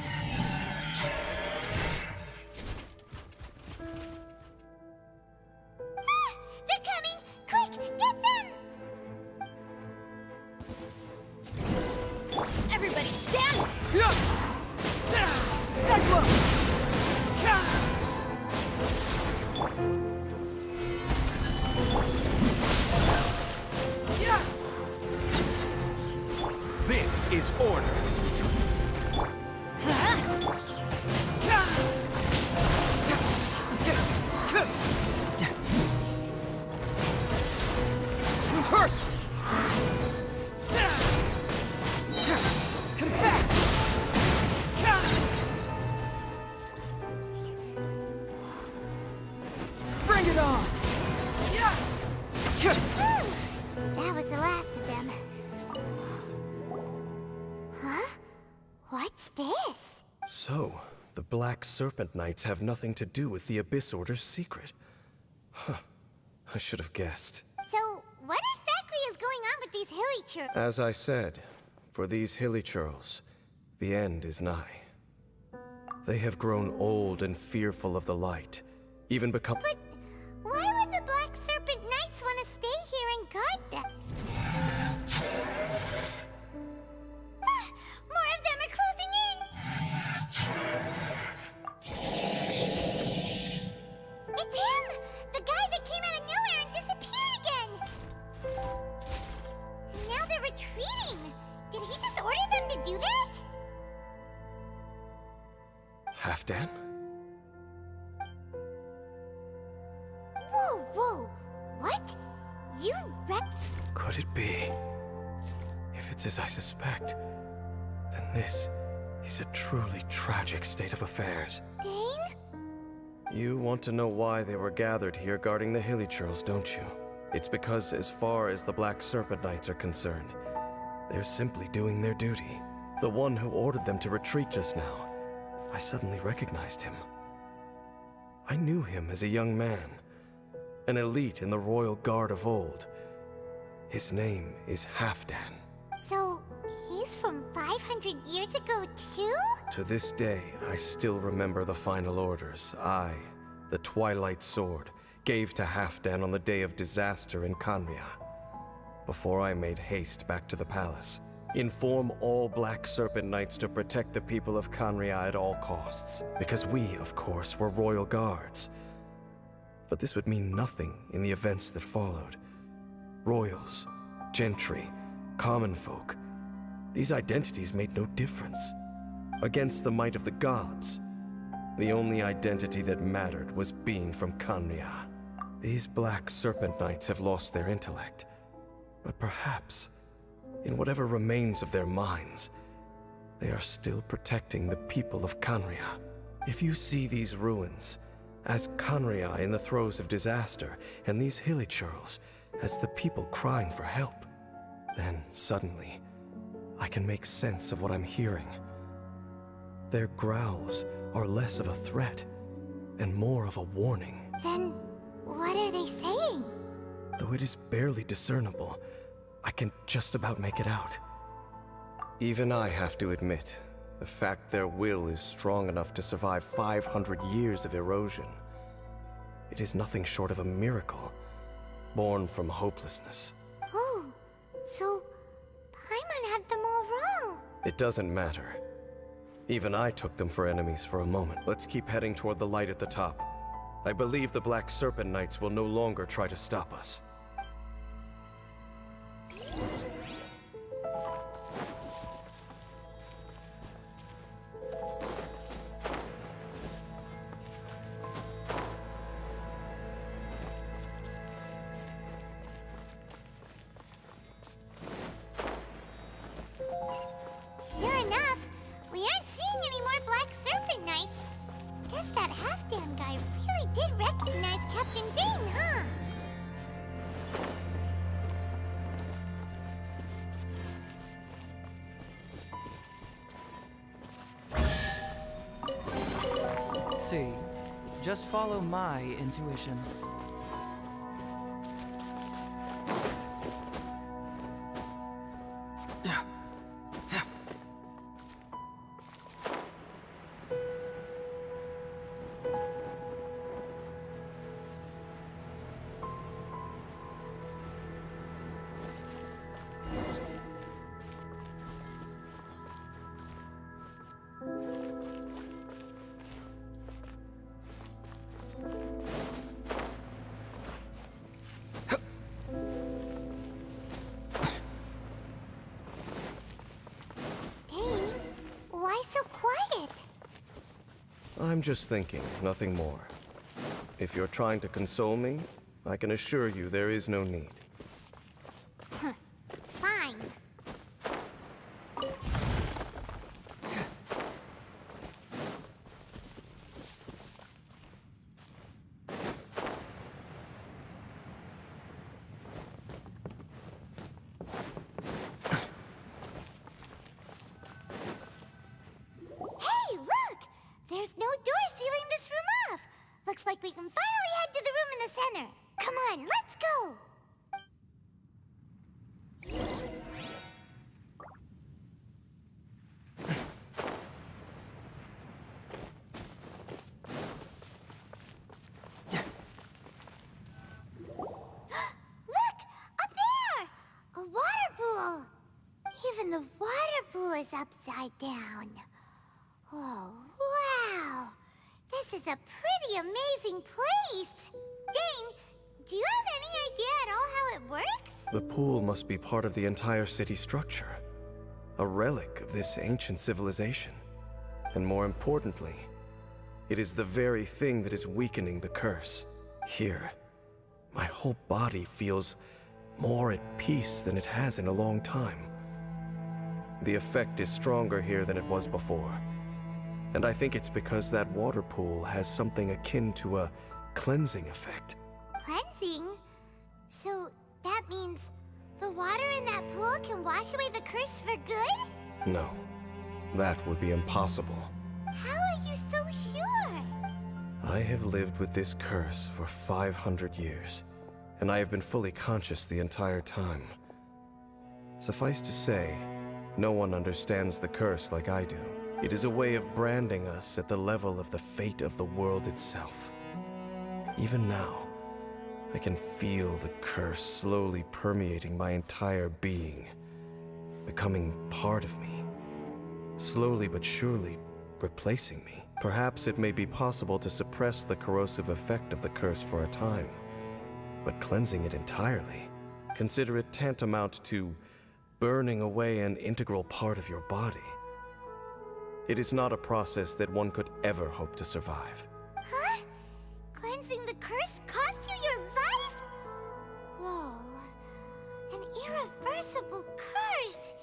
They're coming! Quick, get them! Everybody stand! This is order. Hurts! Confess! Bring it on! That was the last of them. Huh? What's this? So, the Black Serpent Knights have nothing to do with the Abyss Order's secret. Huh. I should have guessed. So, what exactly is going on with these hilly churls? As I said, for these hilly churls, the end is nigh. They have grown old and fearful of the light, even become... But why would the Black Serpent Knights want to stay here and guard them? Ah, more of them are closing in! It's him! The guy that came out of nowhere and disappeared again! And now they're retreating! Did he just order them to do that? Halfdan? Whoa, whoa! What? You Could it be? If it's as I suspect, then this is a truly tragic state of affairs. Dane? You want to know why they were gathered here guarding the hilly churls, don't you? It's because as far as the Black Serpent Knights are concerned, they're simply doing their duty. The one who ordered them to retreat just now, I suddenly recognized him. I knew him as a young man, an elite in the royal guard of old. His name is Halfdan. So, he's from 500 years ago too? To this day, I still remember the final orders I, the Twilight Sword, gave to Halfdan on the day of disaster in Kanria. Before I made haste back to the palace, inform all Black Serpent Knights to protect the people of Kanria at all costs, because we, of course, were royal guards. But this would mean nothing in the events that followed. Royals, gentry, common folk, these identities made no difference. Against the might of the gods, the only identity that mattered was being from Kanria. These Black Serpent Knights have lost their intellect, but perhaps, in whatever remains of their minds, they are still protecting the people of Kanria. If you see these ruins as Kanria in the throes of disaster, and these hilly churls as the people crying for help, then suddenly, I can make sense of what I'm hearing. Their growls are less of a threat and more of a warning. Then, what are they saying? Though it is barely discernible, I can just about make it out. Even I have to admit, the fact their will is strong enough to survive 500 years of erosion. It is nothing short of a miracle, born from hopelessness. Oh, so Paimon had them all wrong. It doesn't matter. Even I took them for enemies for a moment. Let's keep heading toward the light at the top. I believe the Black Serpent Knights will no longer try to stop us. see. Just follow my intuition. I'm just thinking, nothing more. If you're trying to console me, I can assure you there is no need. Fine. Hey, look! There's no door sealing this room off. Looks like we can finally head to the room in the center. Come on, let's go! Look! Up there! A water pool! Even the water pool is upside down. Oh, wow! This is a pretty amazing place! Dane, do you have any idea at all how it works? The pool must be part of the entire city structure. A relic of this ancient civilization. And more importantly, it is the very thing that is weakening the curse. Here, my whole body feels more at peace than it has in a long time. The effect is stronger here than it was before. And I think it's because that water pool has something akin to a cleansing effect. Cleansing? So that means the water in that pool can wash away the curse for good? No, that would be impossible. How are you so sure? I have lived with this curse for 500 years, and I have been fully conscious the entire time. Suffice to say, no one understands the curse like I do. It is a way of branding us at the level of the fate of the world itself. Even now, I can feel the curse slowly permeating my entire being, becoming part of me, slowly but surely replacing me. Perhaps it may be possible to suppress the corrosive effect of the curse for a time, but cleansing it entirely, consider it tantamount to burning away an integral part of your body. It is not a process that one could ever hope to survive. Huh? Cleansing the curse cost you your life? Whoa. An irreversible curse.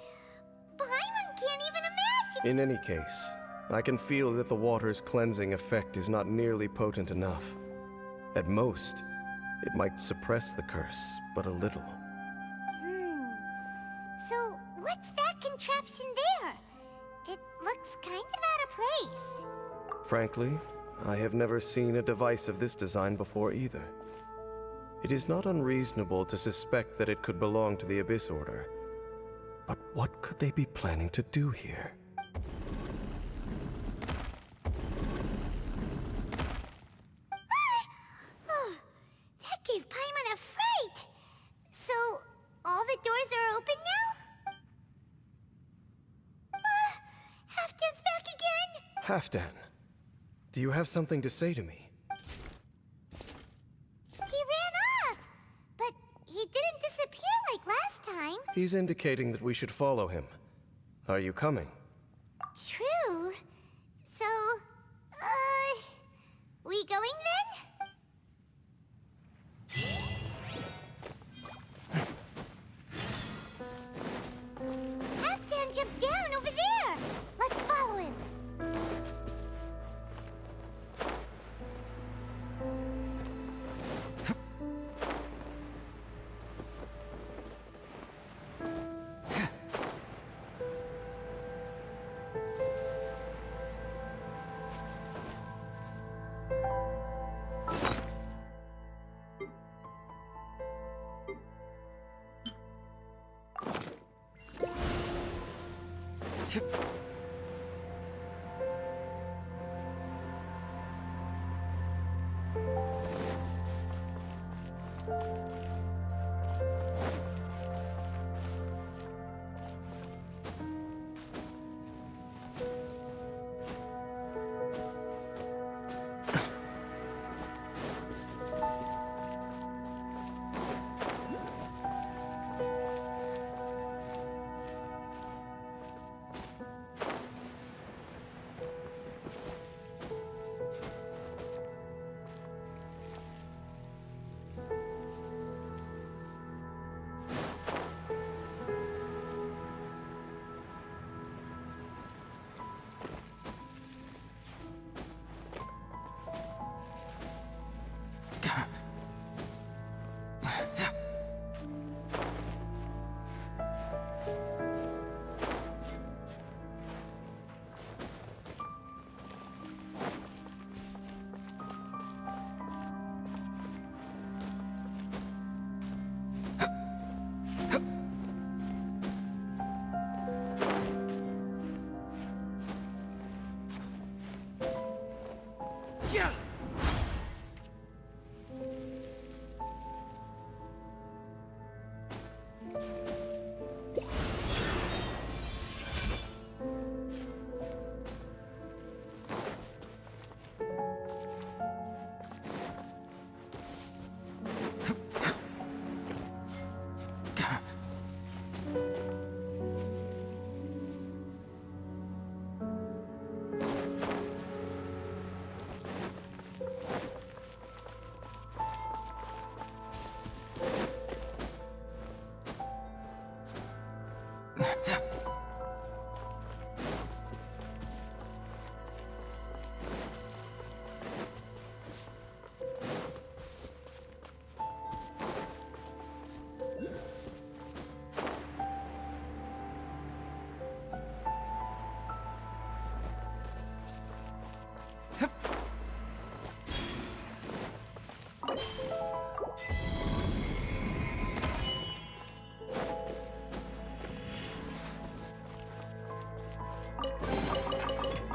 Paimon can't even imagine. In any case, I can feel that the water's cleansing effect is not nearly potent enough. At most, it might suppress the curse, but a little. So, what's that contraption there? It looks kind of out of place. Frankly, I have never seen a device of this design before either. It is not unreasonable to suspect that it could belong to the Abyss Order. But what could they be planning to do here? Oh, that gave Paimon a fright. So, all the doors are open now? Halfdan's back again? Halfdan, do you have something to say to me? He ran off, but he didn't disappear like last time. He's indicating that we should follow him. Are you coming? True. So, we going then? Halfdan jumped down over there. Let's follow him.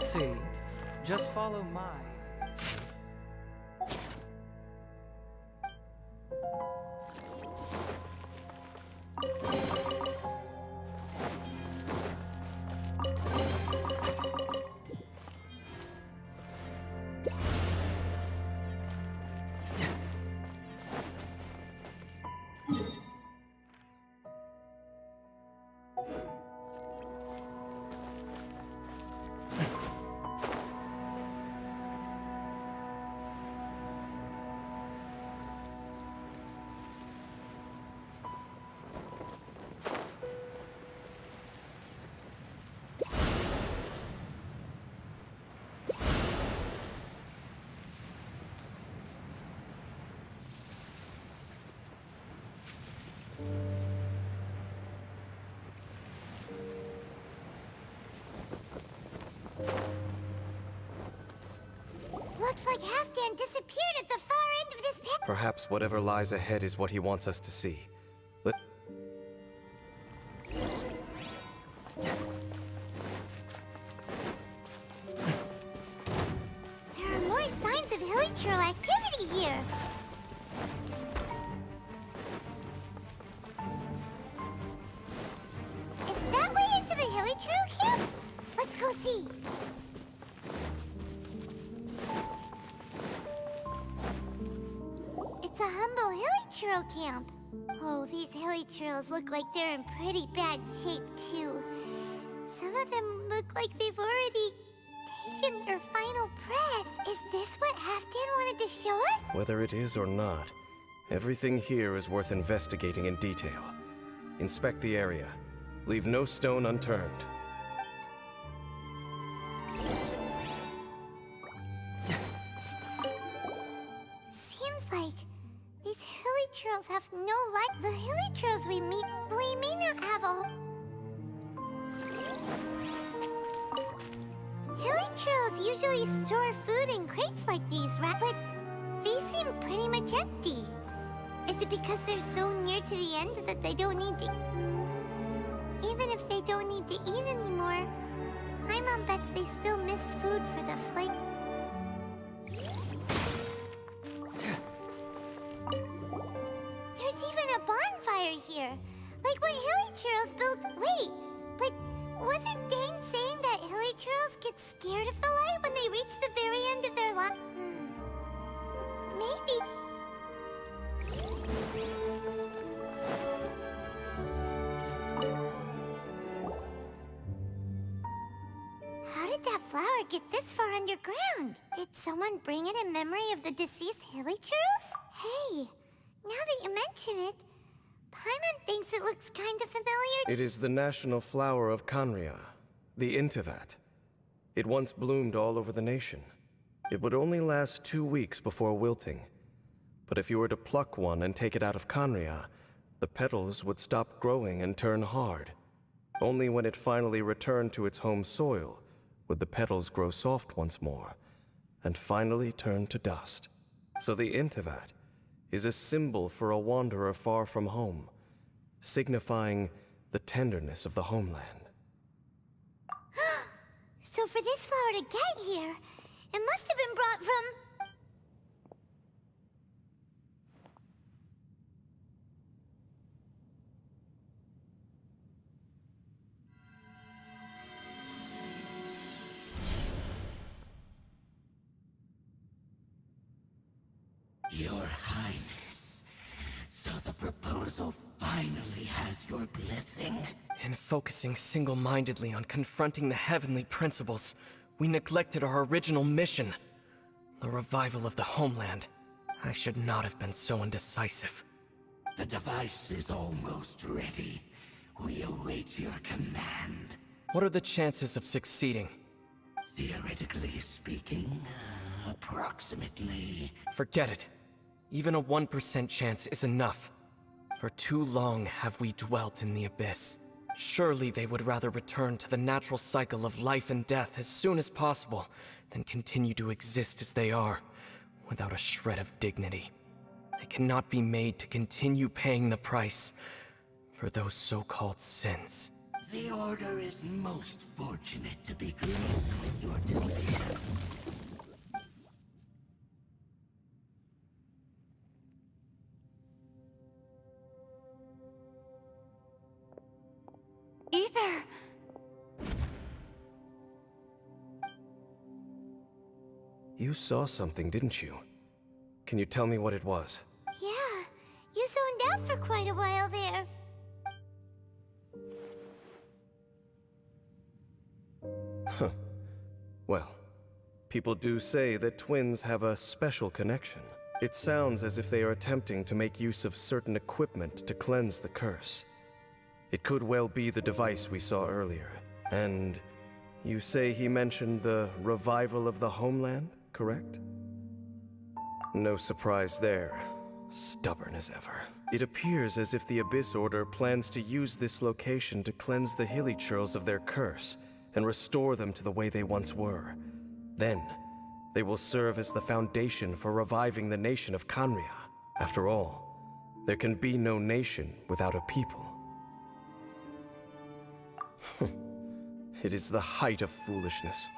See, just follow my... Looks like Halfdan disappeared at the far end of this pit. Perhaps whatever lies ahead is what he wants us to see. Let... There are more signs of hilichurl activity here. Is that way into the hilichurl camp? Let's go see. It's a humble hilichurl camp. Oh, these hilichurls look like they're in pretty bad shape, too. Some of them look like they've already taken their final breath. Is this what Halfdan wanted to show us? Whether it is or not, everything here is worth investigating in detail. Inspect the area. Leave no stone unturned. Seems like these hilichurls have no life. The hilichurls we meet, we may not have a... Hilichurls usually store food in crates like these, right? But these seem pretty much empty. Is it because they're so near to the end that they don't need to... Even if they don't need to eat anymore, Paimon bets they still miss food for the flight. There's even a bonfire here. Like what Hilly Churros built. Wait, but wasn't Dane saying that Hilly Churros get scared of the light when they reach the very end of their life? Maybe. How did that flower get this far underground? Did someone bring it in memory of the deceased Hilly Churros? Hey, now that you mention it, Paimon thinks it looks kind of familiar. It is the national flower of Kanria, the Intivat. It once bloomed all over the nation. It would only last 2 weeks before wilting. But if you were to pluck one and take it out of Kanria, the petals would stop growing and turn hard. Only when it finally returned to its home soil would the petals grow soft once more, and finally turn to dust. So the Intivat is a symbol for a wanderer far from home, signifying the tenderness of the homeland. So for this flower to get here, it must have been brought from... Your Highness, so the proposal finally has your blessing? In focusing single-mindedly on confronting the heavenly principles, we neglected our original mission, the revival of the homeland. I should not have been so indecisive. The device is almost ready. We await your command. What are the chances of succeeding? Theoretically speaking, approximately... Forget it. Even a 1% chance is enough. For too long have we dwelt in the abyss. Surely they would rather return to the natural cycle of life and death as soon as possible than continue to exist as they are, without a shred of dignity. They cannot be made to continue paying the price for those so-called sins. The Order is most fortunate to be graced with your decision. Ether! You saw something, didn't you? Can you tell me what it was? Yeah, you zoned out for quite a while there. Huh. Well, people do say that twins have a special connection. It sounds as if they are attempting to make use of certain equipment to cleanse the curse. It could well be the device we saw earlier. And you say he mentioned the revival of the homeland, correct? No surprise there. Stubborn as ever. It appears as if the Abyss Order plans to use this location to cleanse the Hilly Churls of their curse and restore them to the way they once were. Then, they will serve as the foundation for reviving the nation of Kanria. After all, there can be no nation without a people. It is the height of foolishness.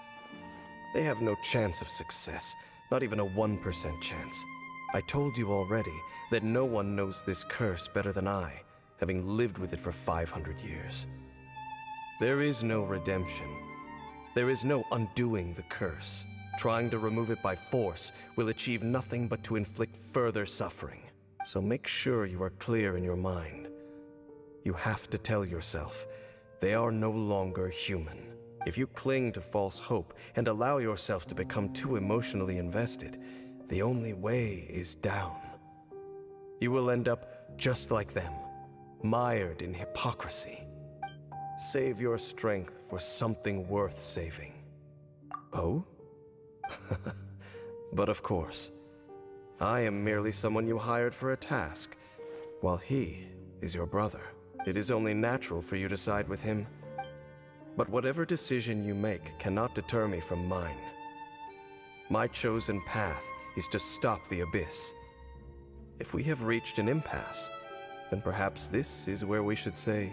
They have no chance of success, not even a 1% chance. I told you already that no one knows this curse better than I, having lived with it for 500 years. There is no redemption. There is no undoing the curse. Trying to remove it by force will achieve nothing but to inflict further suffering. So make sure you are clear in your mind. You have to tell yourself, they are no longer human. If you cling to false hope and allow yourself to become too emotionally invested, the only way is down. You will end up just like them, mired in hypocrisy. Save your strength for something worth saving. Oh? But of course, I am merely someone you hired for a task, while he is your brother. It is only natural for you to side with him. But whatever decision you make cannot deter me from mine. My chosen path is to stop the Abyss. If we have reached an impasse, then perhaps this is where we should say...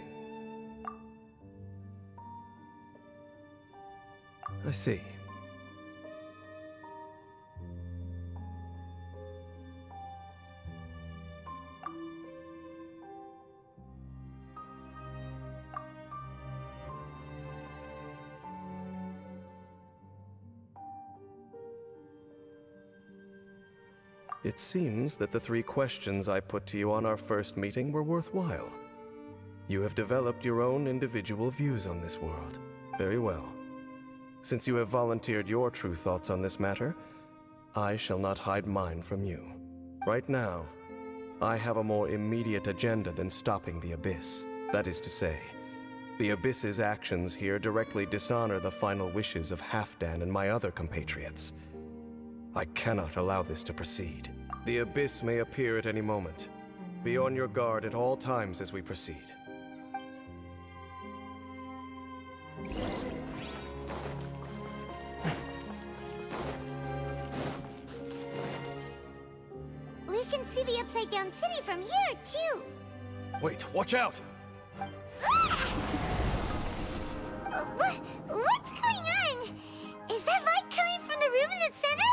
I see. It seems that the 3 questions I put to you on our first meeting were worthwhile. You have developed your own individual views on this world. Very well. Since you have volunteered your true thoughts on this matter, I shall not hide mine from you. Right now, I have a more immediate agenda than stopping the Abyss. That is to say, the Abyss's actions here directly dishonor the final wishes of Halfdan and my other compatriots. I cannot allow this to proceed. The Abyss may appear at any moment. Be on your guard at all times as we proceed. We can see the Upside Down City from here, too. Wait, watch out! What's going on? Is that light coming from the room in the center?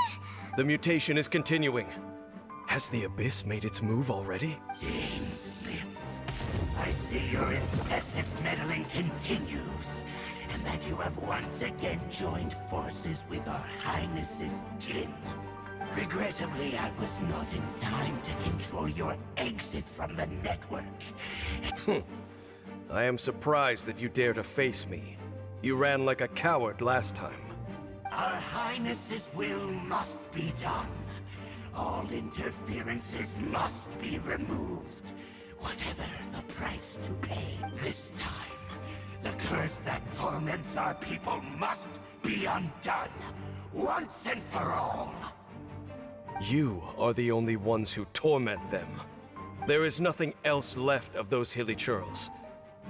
The mutation is continuing. Has the Abyss made its move already? I see your incessant meddling continues, and that you have once again joined forces with our Highness's kin. Regrettably, I was not in time to control your exit from the network. I am surprised that you dare to face me. You ran like a coward last time. Our Highness's will must be done. All interferences must be removed, whatever the price to pay. This time, the curse that torments our people must be undone, once and for all. You are the only ones who torment them. There is nothing else left of those hilly churls.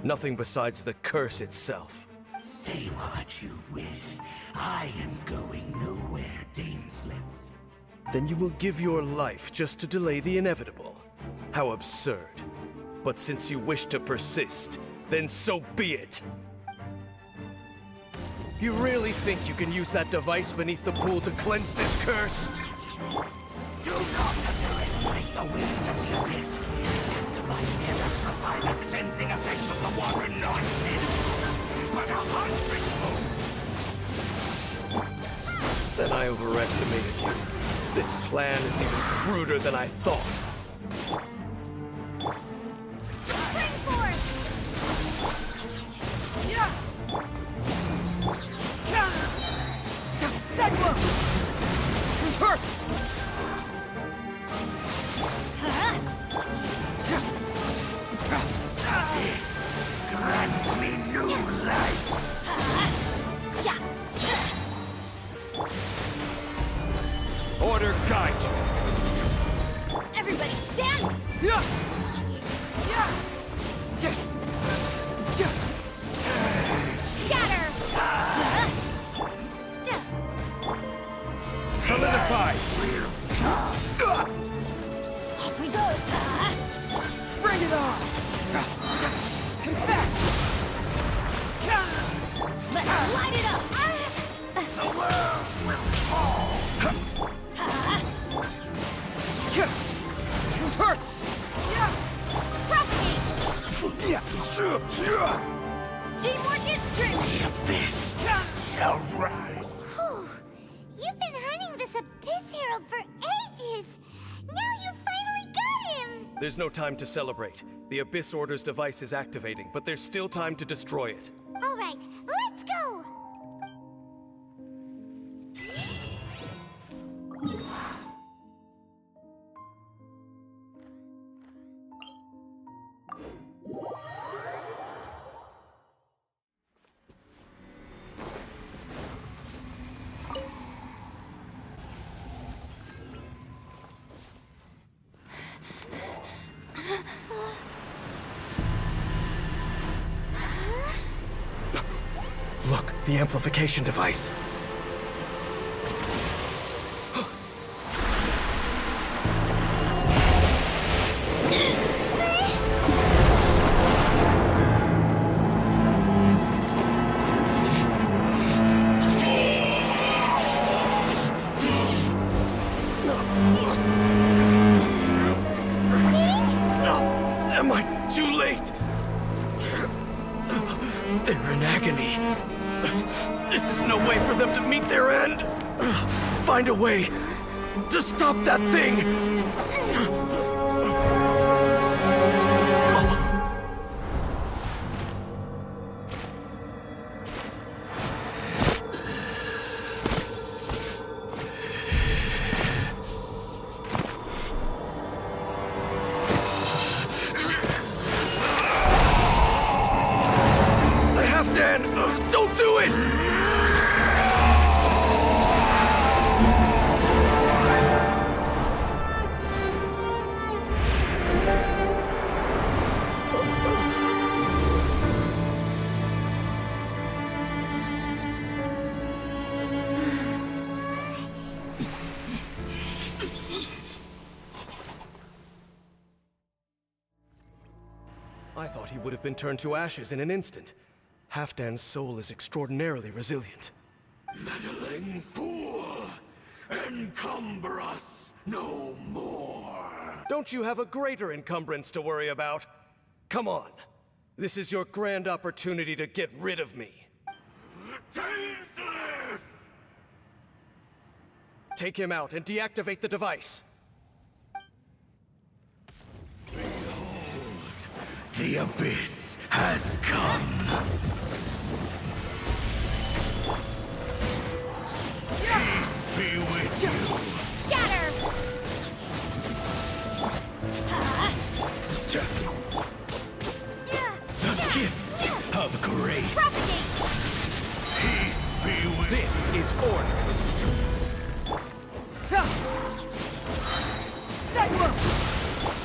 Nothing besides the curse itself. Say what you wish. I am going nowhere, Dainsleif. Then you will give your life just to delay the inevitable. How absurd. But since you wish to persist, then so be it. You really think you can use that device beneath the pool to cleanse this curse? Do not underestimate the wisdom of the Abyss. That device cannot provide the cleansing effect of the water nonsense, but 100-fold. Then I overestimated you. This plan is even cruder than I thought. Spring forth! Yeah! Segwa! Hurts! Grant me new life! Order guide you! Everybody stand! Scatter! Solidify! Off we go! Bring it on! Confess! Let's light it up! The world will fall! Hurts! Propagate! Teamwork is true! The Abyss shall rise! You've been hunting this Abyss Herald for ages! Now you finally got him! There's no time to celebrate. The Abyss Order's device is activating, but there's still time to destroy it. Alright, let's go! Look, the amplification device. find a way to stop that thing! Halfdan! Don't do it! I thought he would have been turned to ashes in an instant. Halfdan's soul is extraordinarily resilient. Meddling fool! Encumber us no more! Don't you have a greater encumbrance to worry about? Come on. This is your grand opportunity to get rid of me. Dainsleif! Take him out and deactivate the device. The abyss has come. Peace be with you. Scatter! The gift of grace. Propagate! Peace be with you. This is order.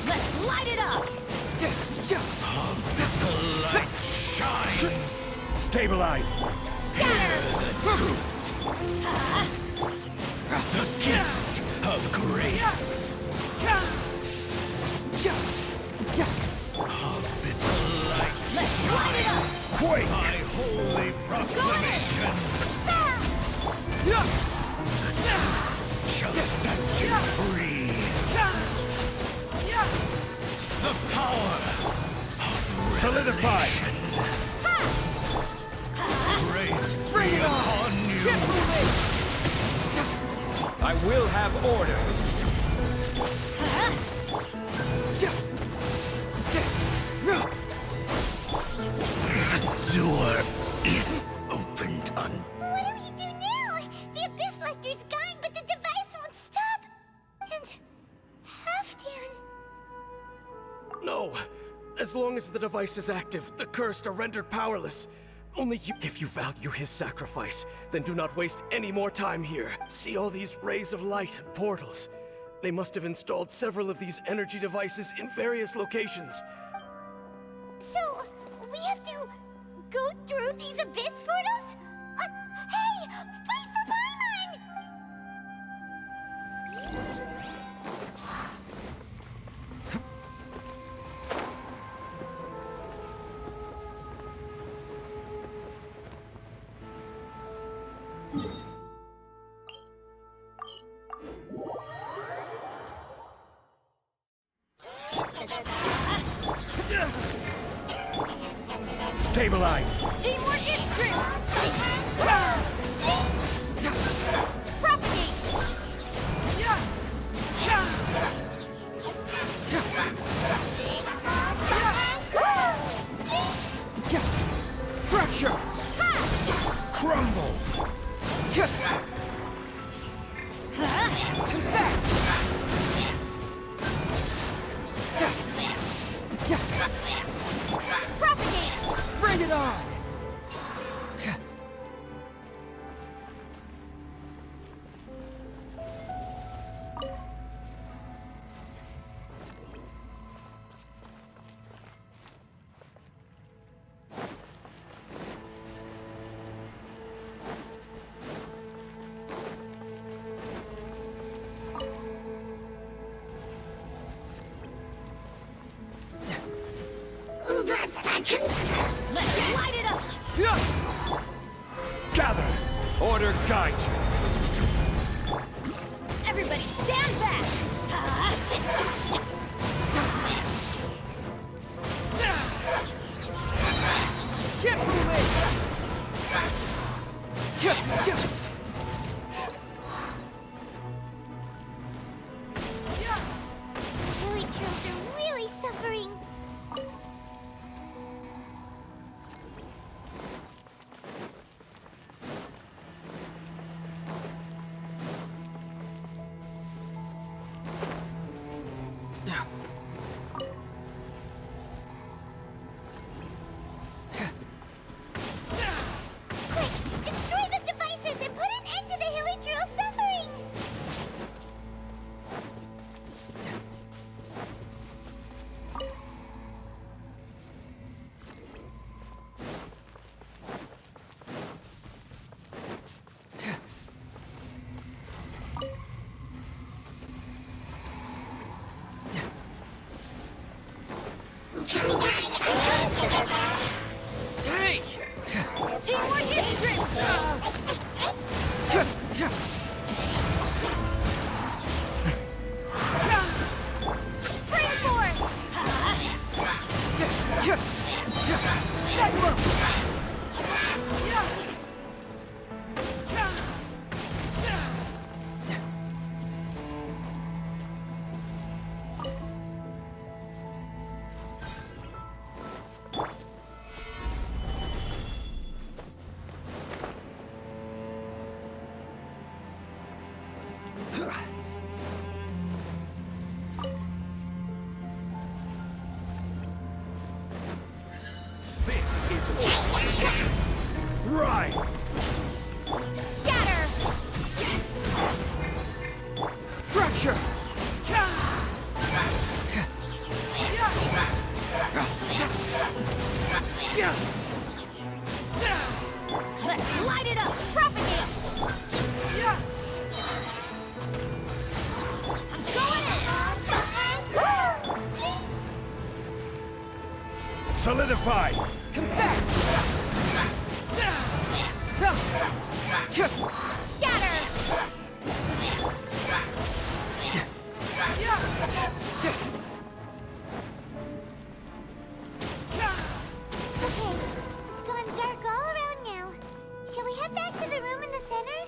Let's light it up! The light shine. Stabilize. Hear the truth. The gift of grace. Of this light. Let's light it up! Quake! My holy proclamation shall set you free. The power of Solidify! grace be upon you. I will have order. The door is opened on. What do we do now? The Abyss Lecter's gone, but the device won't stop. And Halfdan. No. As long as the device is active, the cursed are rendered powerless. Only you. If you value his sacrifice, then do not waste any more time here. See all these rays of light and portals. They must have installed several of these energy devices in various locations. So, we have to go through these Abyss portals? Hey! Wait for Paimon! Stabilize! Teamwork is true! Propagate! Fracture! Crumble! Propagate! Bring it on! Let's light it up! Gather! Order guide you! Everybody stand back! Keep moving! This is right. Scatter! Fracture. Let's light it up! Propagate! I'm going in! Solidify. Confess. Scatter! Okay, it's gone dark all around now. Shall we head back to the room in the center?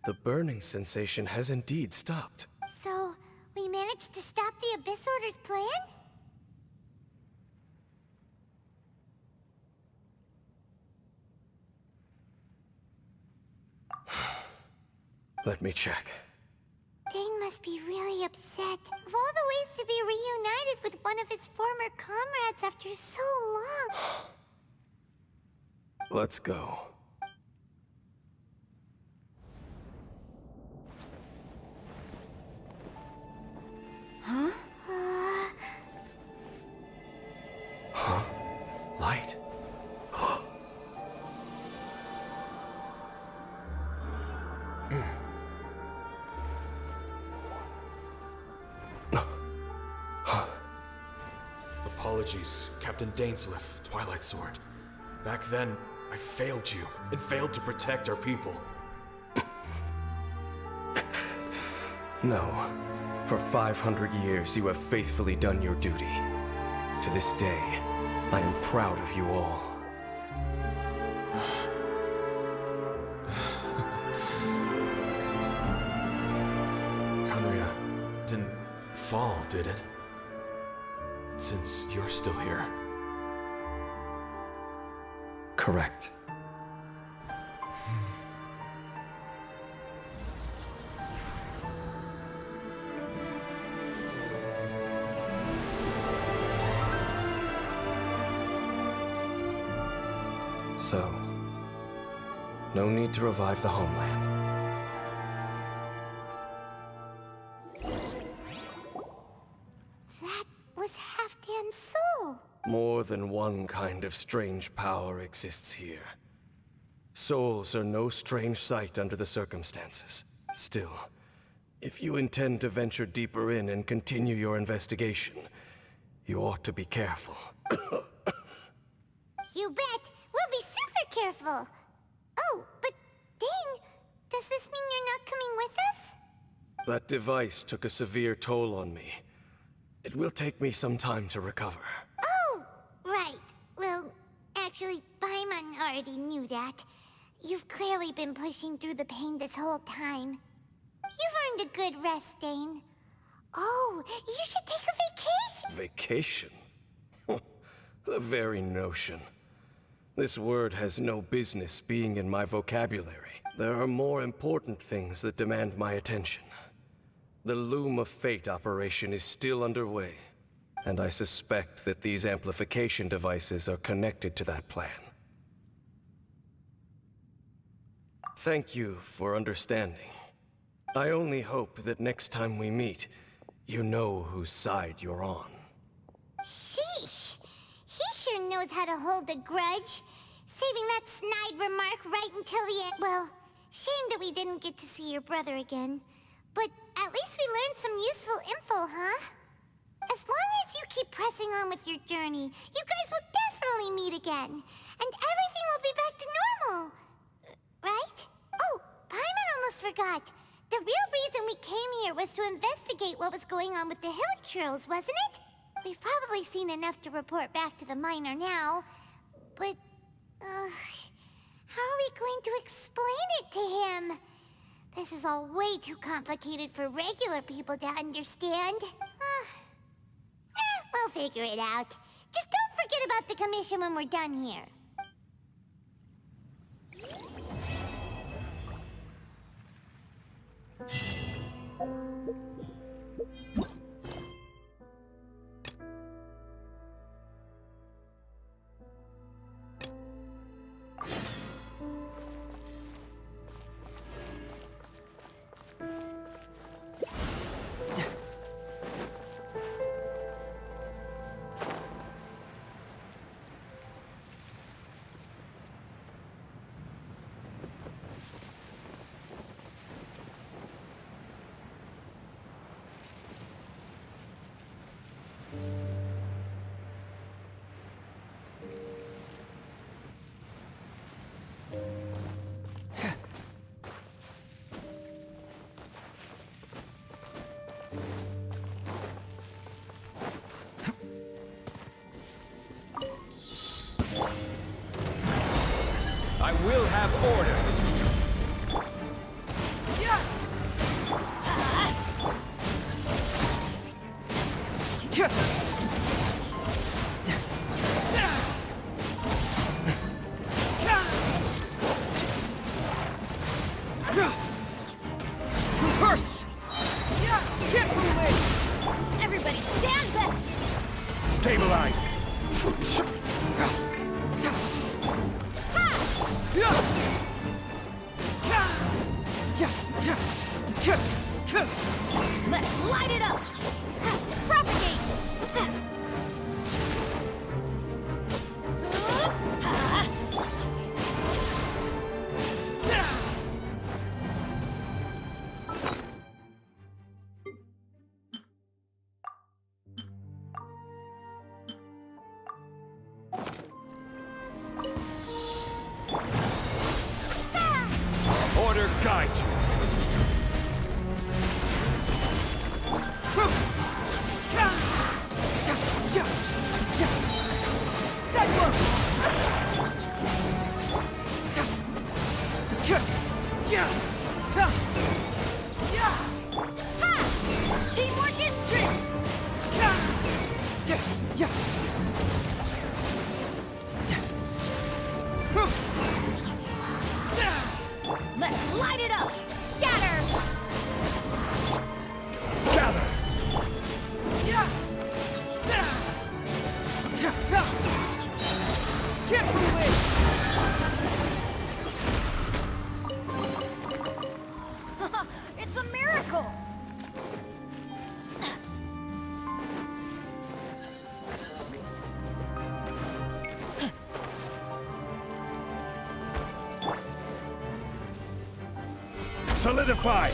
The burning sensation has indeed stopped. So, we managed to stop the Abyss Order's plan? Let me check. Dane must be really upset. Of all the ways to be reunited with one of his former comrades after so long. Let's go. Huh? Huh? Light? Apologies, Captain Dainsleif, Twilight Sword. Back then, I failed you, and failed to protect our people. No. For 500 years, you have faithfully done your duty. To this day, I am proud of you all. Hanria didn't fall, did it? Since you're still here. Correct. So, no need to revive the homeland. That was Halfdan's soul. More than one kind of strange power exists here. Souls are no strange sight under the circumstances. Still, if you intend to venture deeper in and continue your investigation, you ought to be careful. You bet! We'll be super careful! Oh, but Dane, does this mean you're not coming with us? That device took a severe toll on me. It will take me some time to recover. Oh, right. Well, actually, Paimon already knew that. You've clearly been pushing through the pain this whole time. You've earned a good rest, Dane. Oh, you should take a vacation! Vacation? The very notion. This word has no business being in my vocabulary. There are more important things that demand my attention. The Loom of Fate operation is still underway, and I suspect that these amplification devices are connected to that plan. Thank you for understanding. I only hope that next time we meet, you know whose side you're on. Sheesh! He sure knows how to hold a grudge. Saving that snide remark right until the end. Well, shame that we didn't get to see your brother again. But at least we learned some useful info, huh? As long as you keep pressing on with your journey, you guys will definitely meet again. And everything will be back to normal. Right? Oh, Paimon almost forgot. The real reason we came here was to investigate what was going on with the hill trills, wasn't it? We've probably seen enough to report back to the miner now. But, how are we going to explain it to him? This is all way too complicated for regular people to understand. We'll figure it out. Just don't forget about the commission when we're done here. I will have order. Hurts! Get moving! Everybody stand back! Stabilize! Let's light it up! Propagate! Order guide you. Teamwork is Let's light it up! Scatter! Gather! Get moving! It's a miracle! Solidify!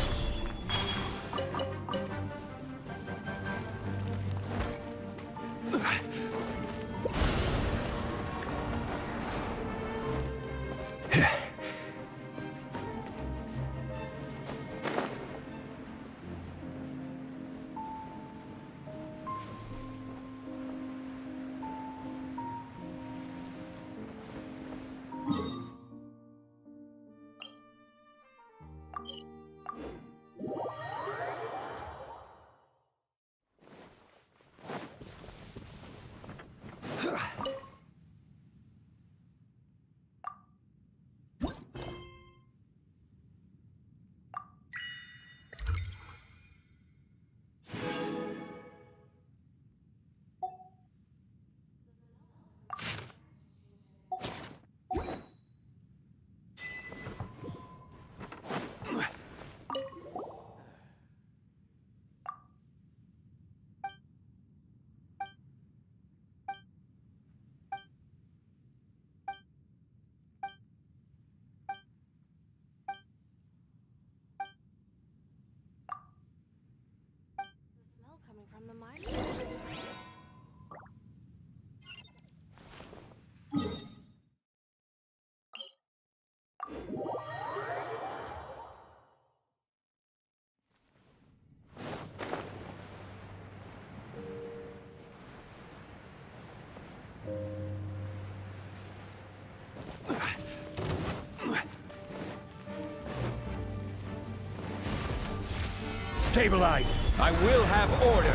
Stabilize! I will have order!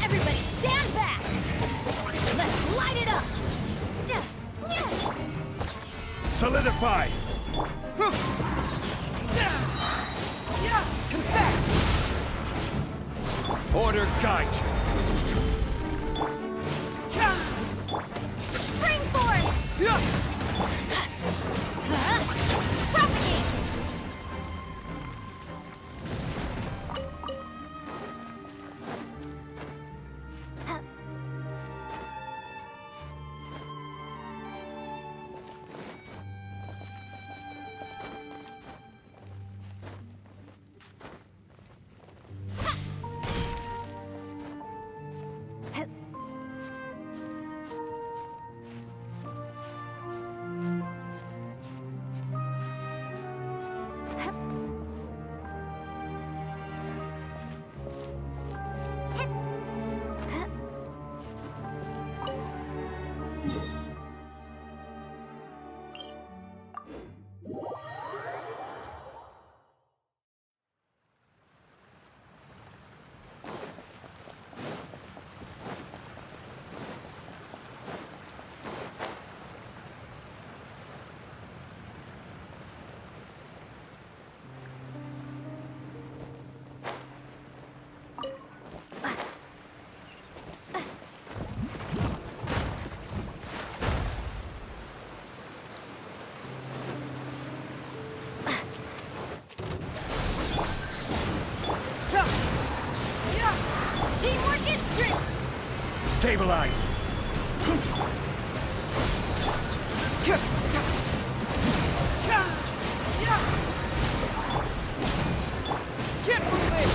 Everybody stand back! Let's light it up! Solidify! Confess! Order guide you! Spring forth! Propagate! Teamwork is strength! Stabilize! Keep moving!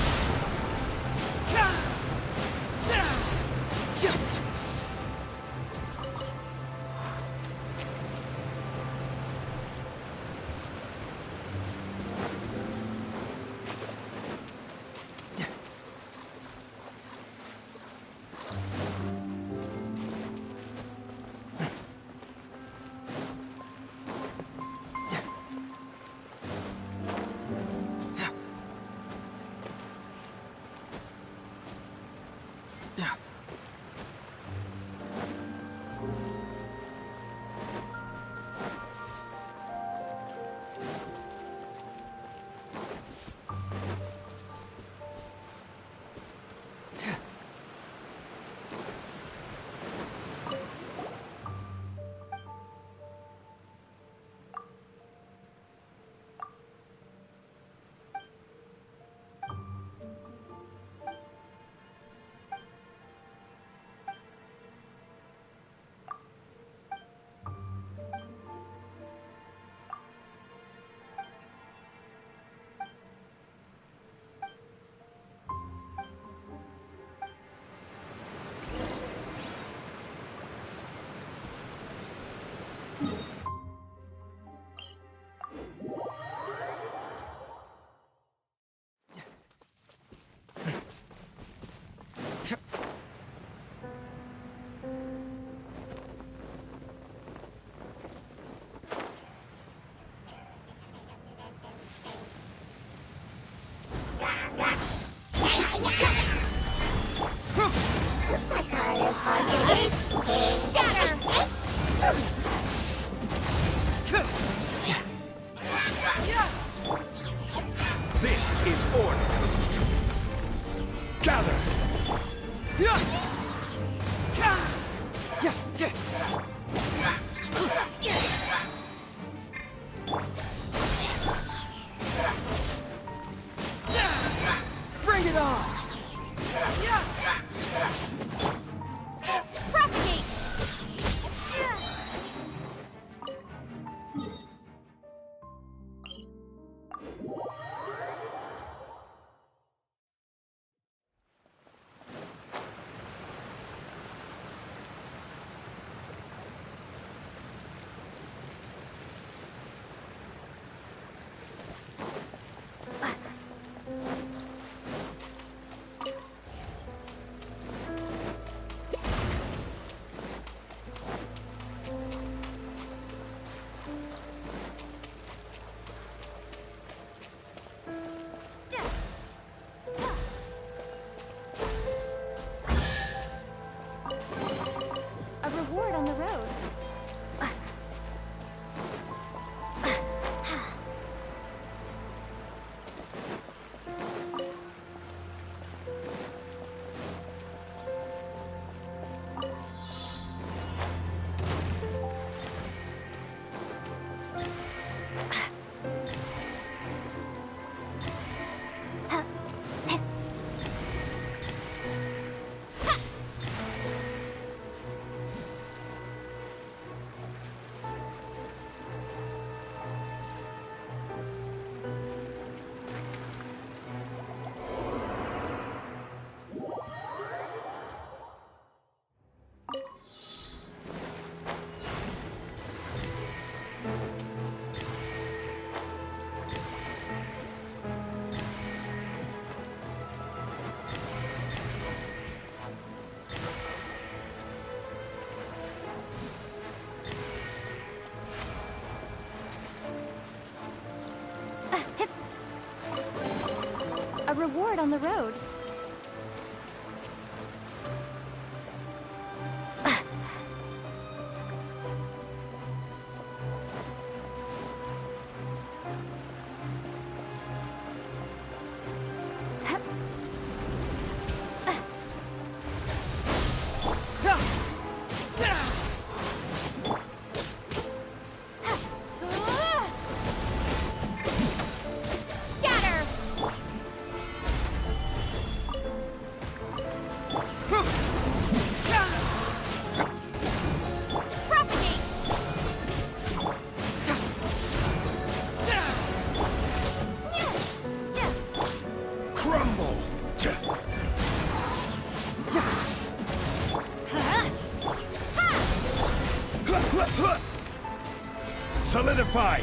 This is order! Gather! Bring it on! Propagate! A reward on the road. Solidify!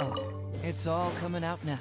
Oh, it's all coming out now.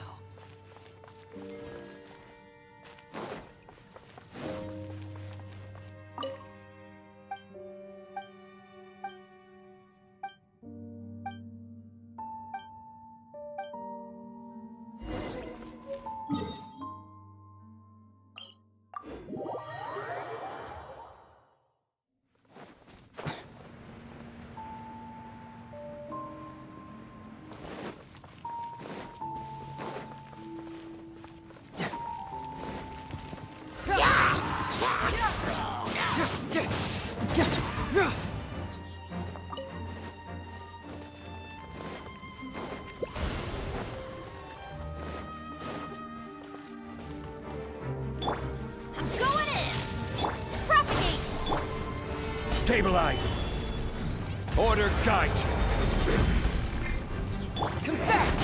Stabilize! Order guide you! Confess!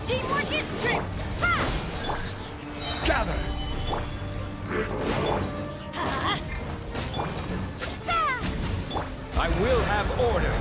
Teamwork is strength! Gather! I will have order!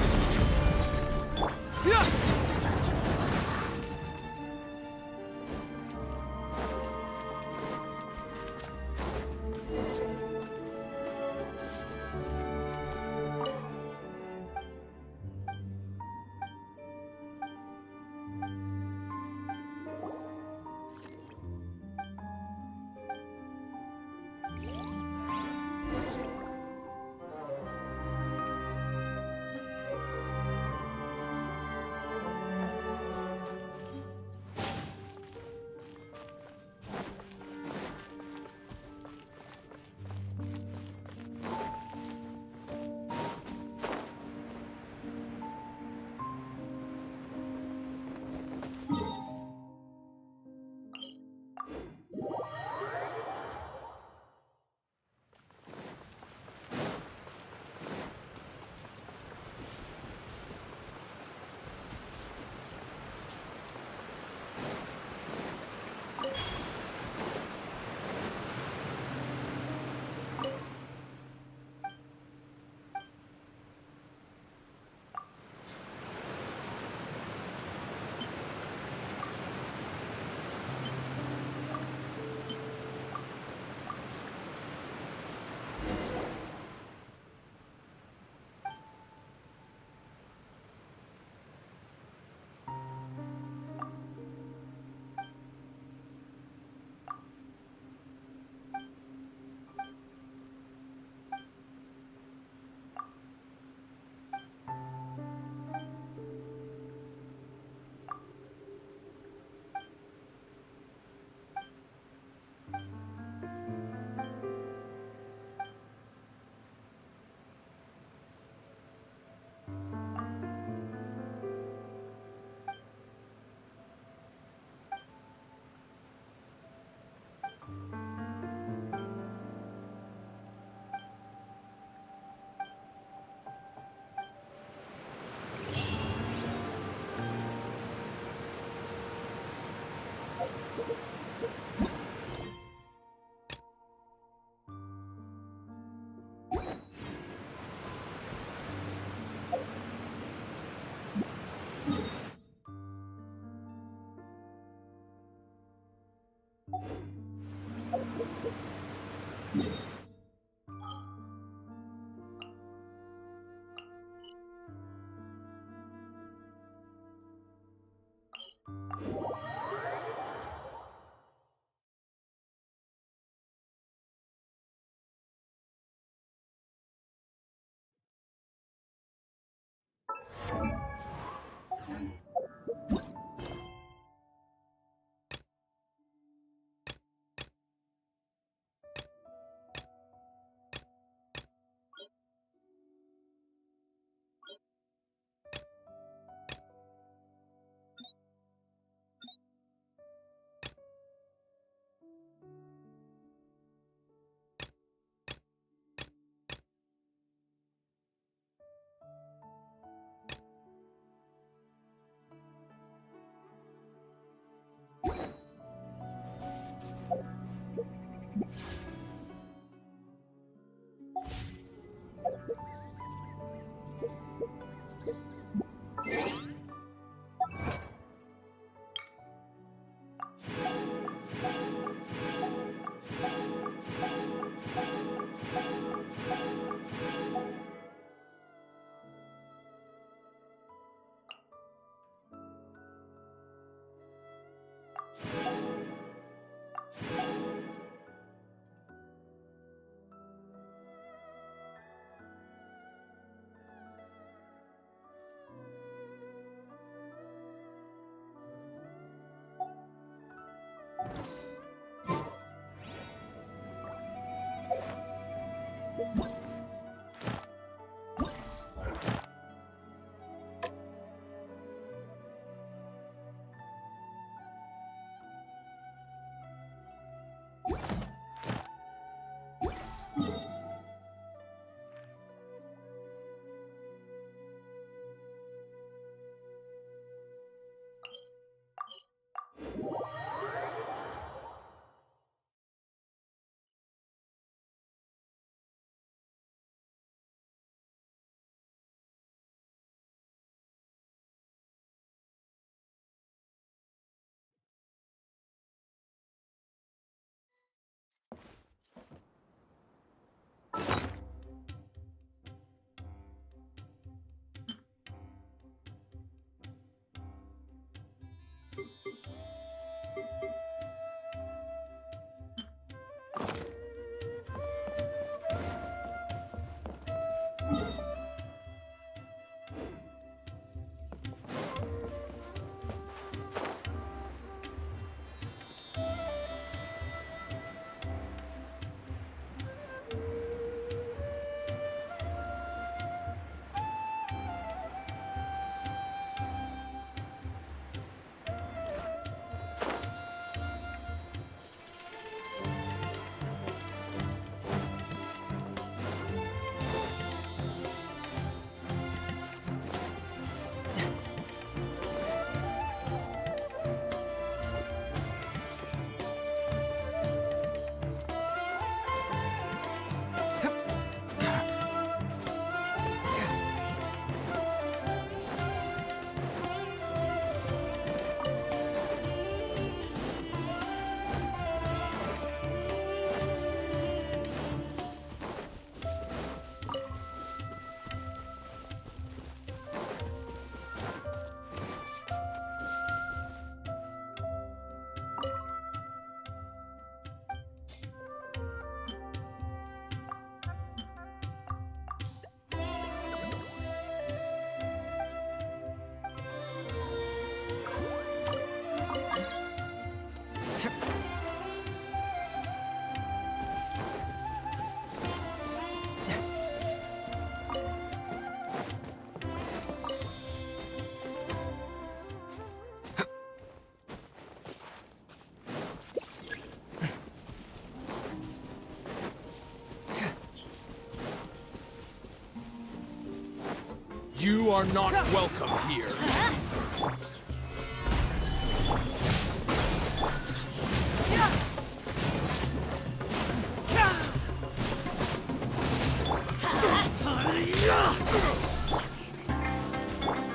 You are not welcome here.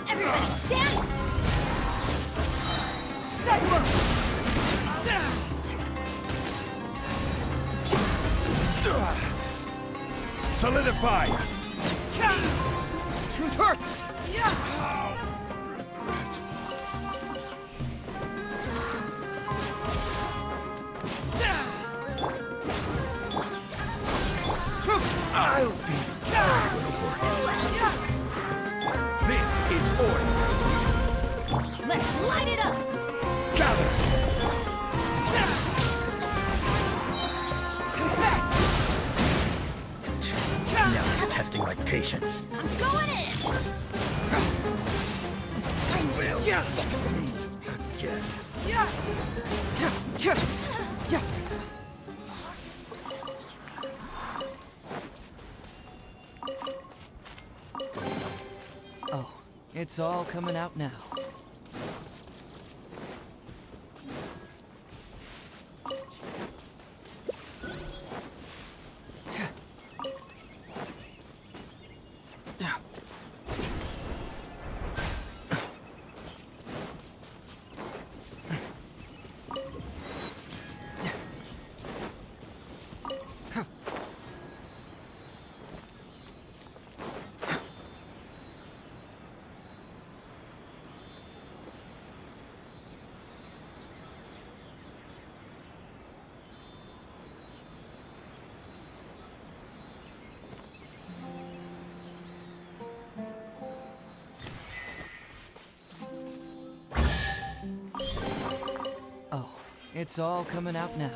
Everybody stand! Solidify! Truth hurts! I'll be This is order. Let's light it up! Gather! Now you're testing my patience. I'm going in! Oh, it's all coming out now. Oh, it's all coming out now.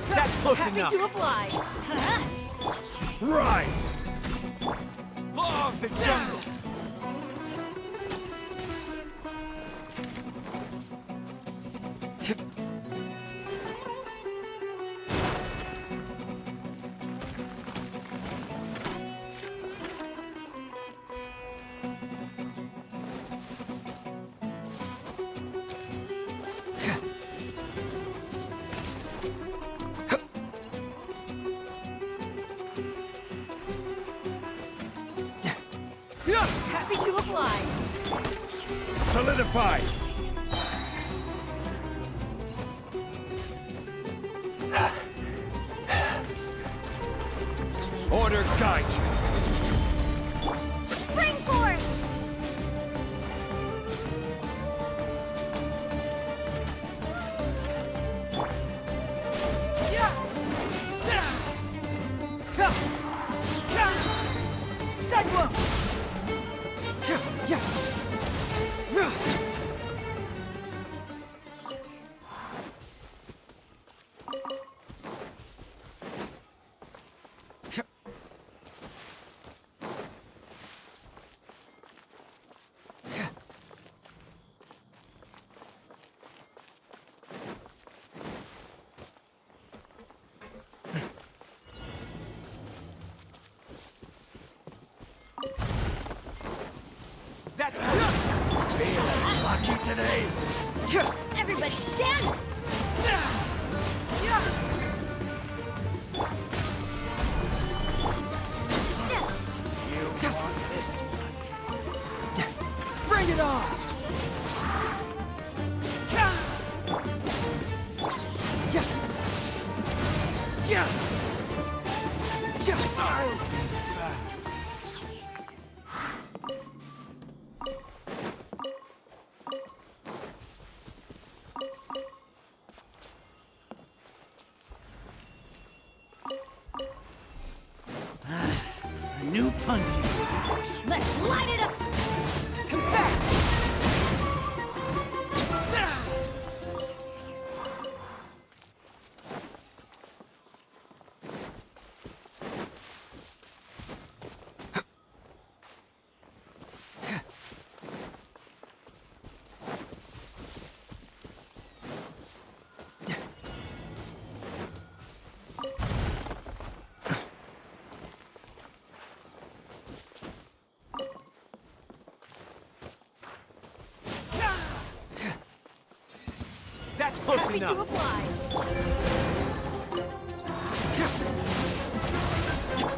That's close Happy enough. to oblige! Rise! Law of the jungle. Happy to oblige! Solidify! Order guide you. Spring forth! Cyclone! That's good. Feeling lucky today? Everybody stand! You want this one? Bring it on! New punching. Let's light it up! Confess! That's close Happy enough. to apply.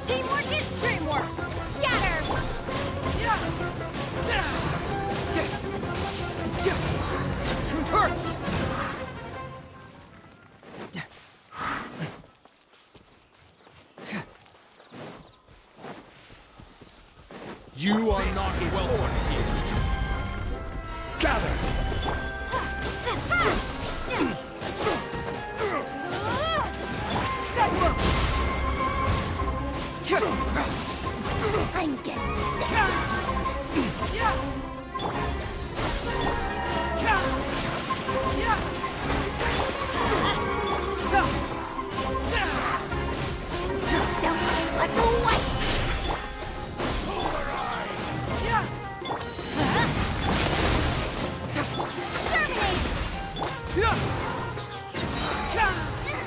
Teamwork is dreamwork. Scatter. Truth hurts! You are not welcome here. Gather! I'm getting Don't let away!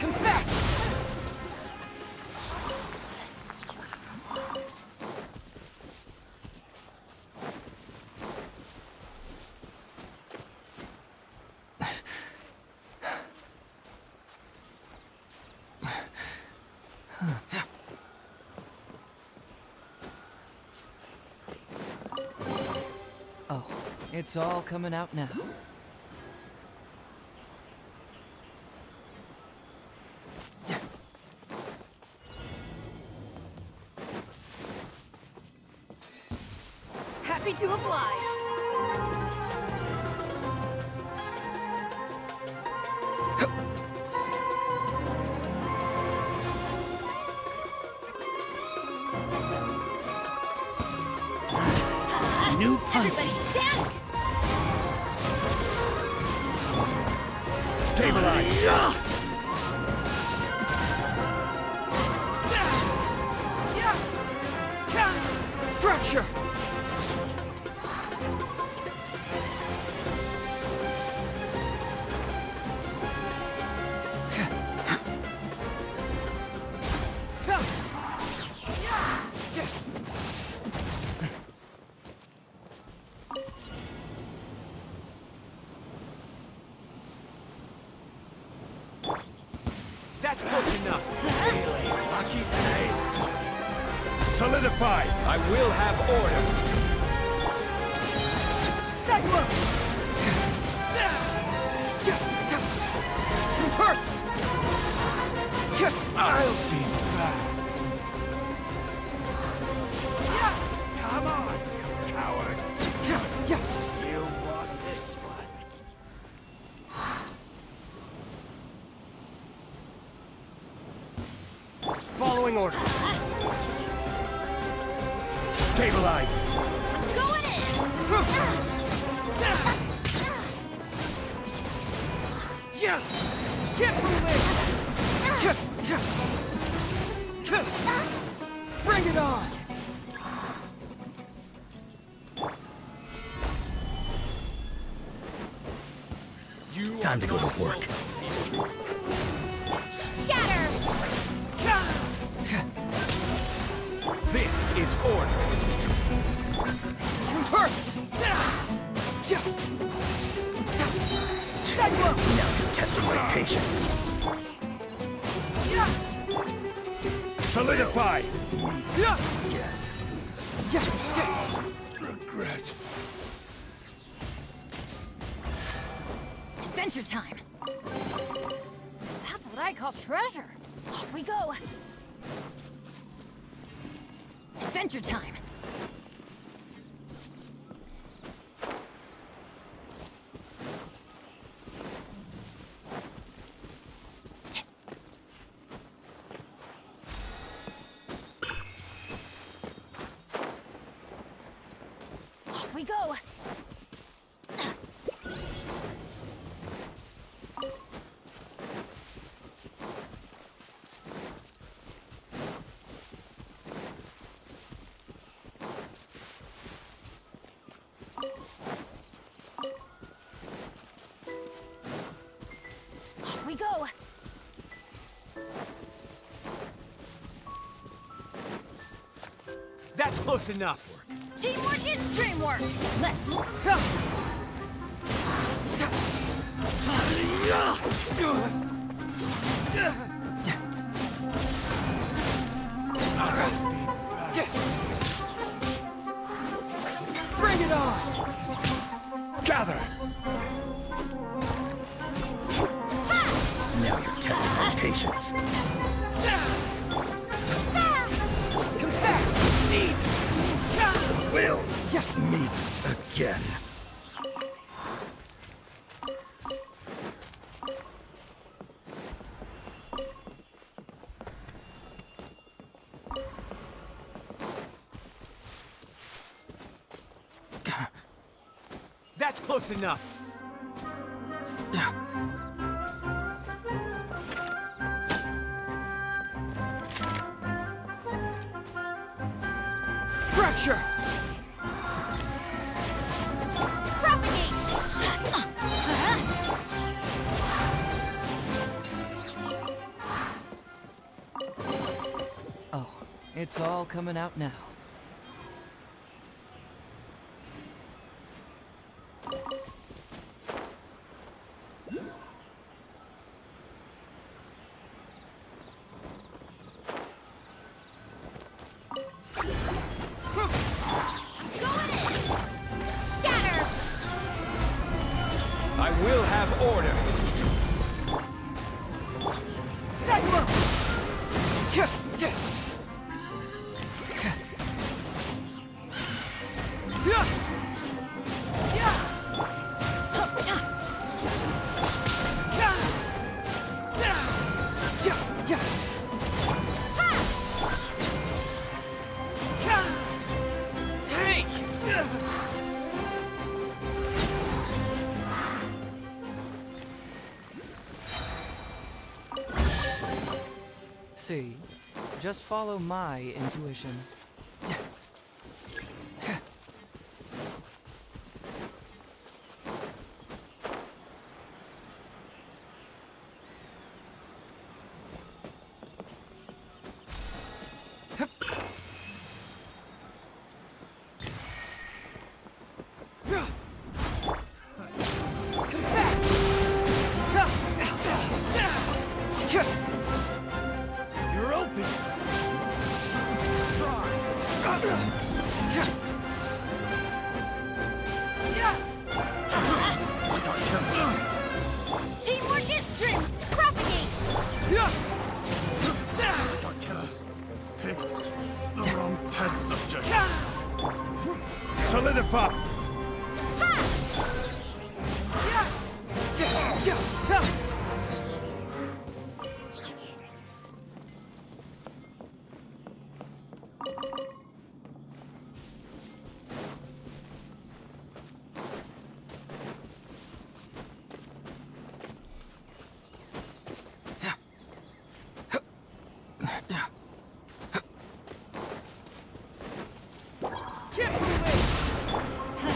Confess! Oh, it's all coming out now. Happy to oblige. New punch. Everybody stand! Stabilize! Fracture! That's close enough. Really lucky today. Solidify! I will have order! Cyclone! Truth hurts! I'll be back! Come on, you coward! You want this one? Following orders. Stabilize! Going in! Yeah! Get moving! Bring it on! Time to go to work. Scatter! This is order! Truth hurts! Cyclone! Now you're testing my patience. Solidify! Regret. Adventure time! That's what I call treasure. Off we go! Adventure time! we go! Off we go! That's close enough. Teamwork is dreamwork! Let's... Bring it on! Gather! Now you're testing my patience. Confess! We'll meet again. That's close enough. Fracture! Oh, it's all coming out now. I will have order. See, just follow my intuition. You're open. Teamwork is dream! Propagate! Picked the wrong test subject. Solidify! Keep moving!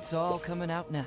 It's all coming out now.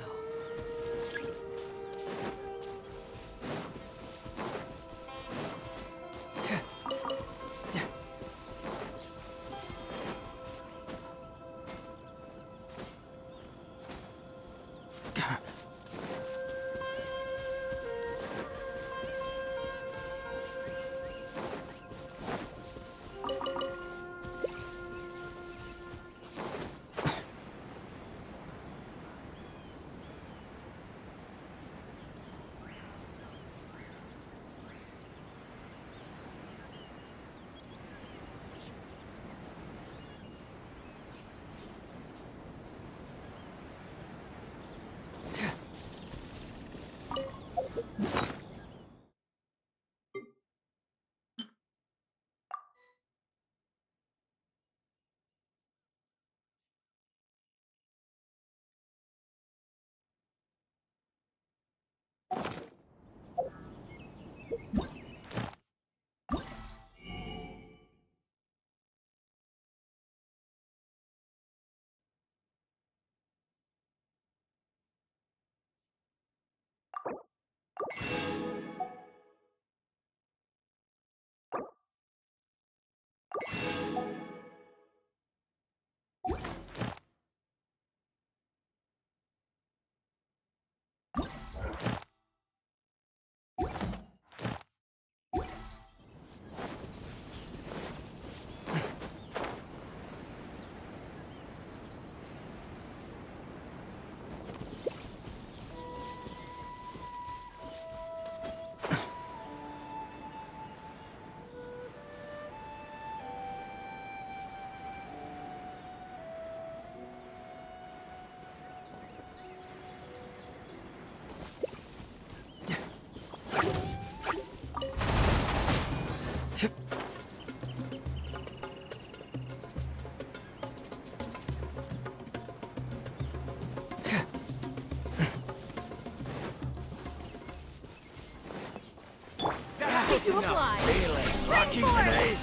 To apply. Feeling lucky today.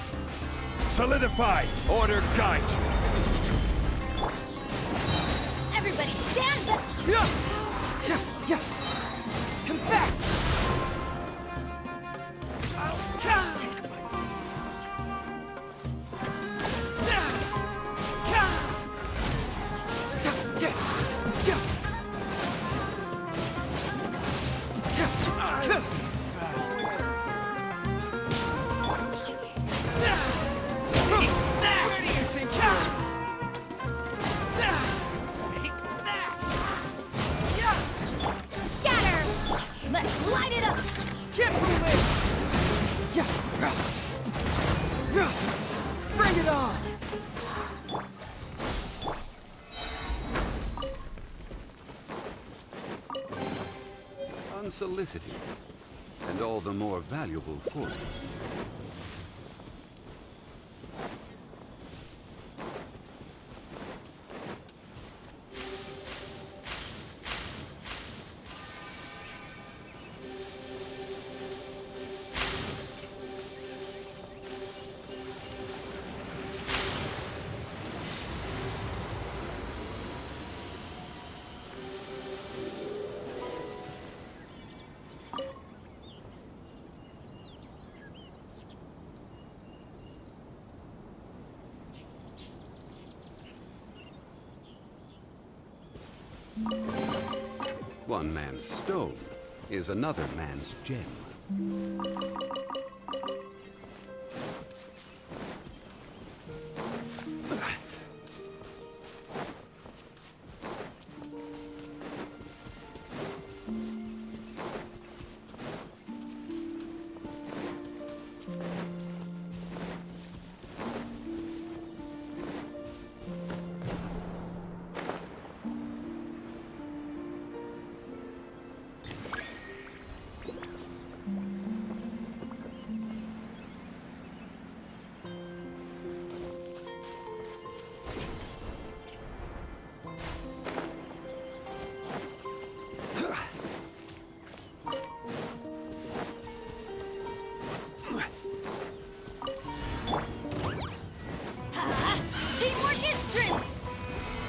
Solidify. Order guide you. Everybody stand up! Yeah. Confess! I'll take my Light it up! Get moving! Bring it on! Unsolicited, and all the more valuable for it. One man's stone is another man's gem.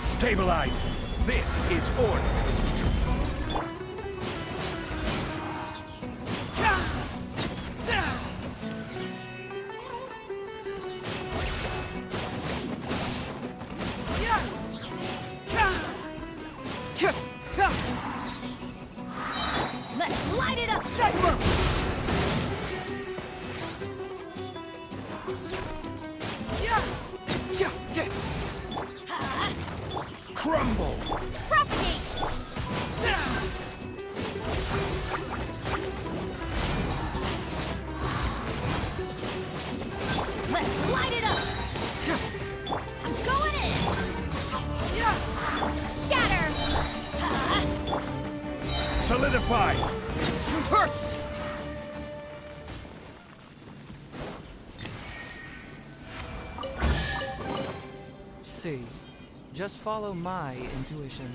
Stabilize. This is order. Let's light it up! Crumble! Propagate! Let's light it up! I'm going in! Scatter! Solidify! Hurts! See, just follow my intuition.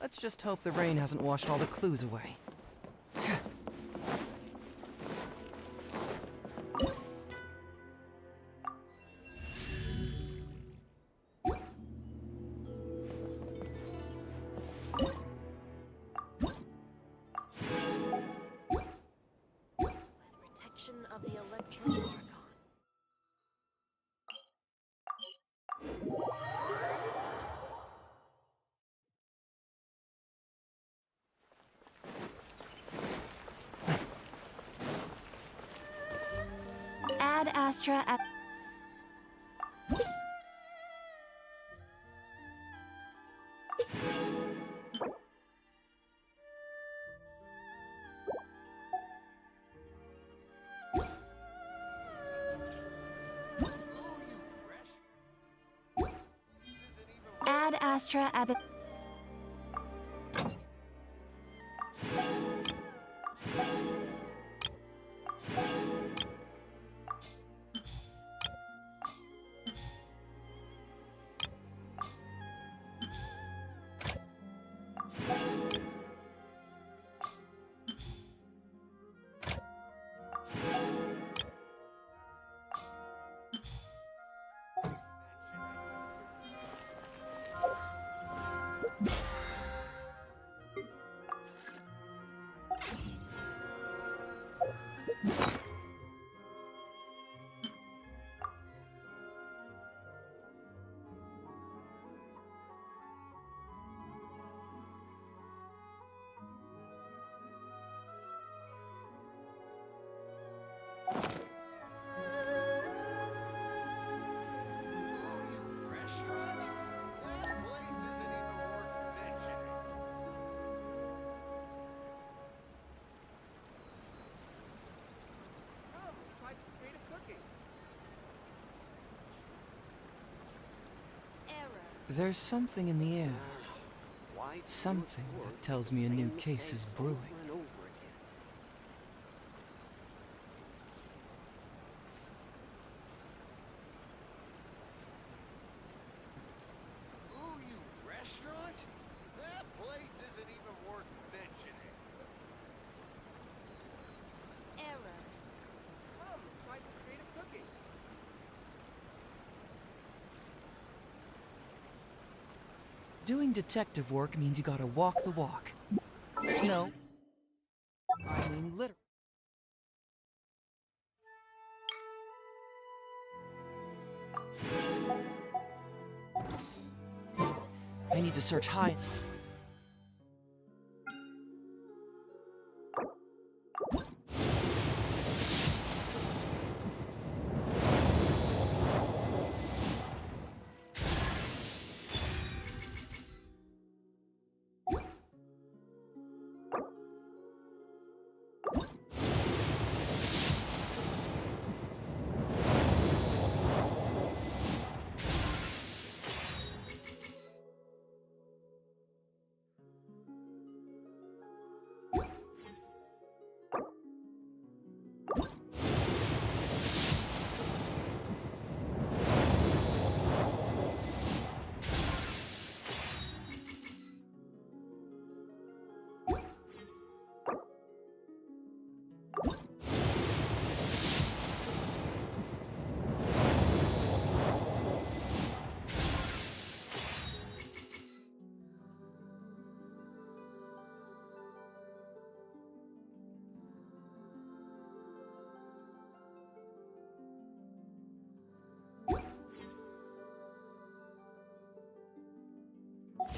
Let's just hope the rain hasn't washed all the clues away. Protection of the Electro Argon. Ad Astra at... Astra Abbott. There's something in the air. Something that tells me a new case is brewing. Ooh, you restaurant? That place isn't even worth mentioning. Error. Come, try some creative cooking. Doing detective work means you gotta walk the walk. No. I mean literally. I need to search high.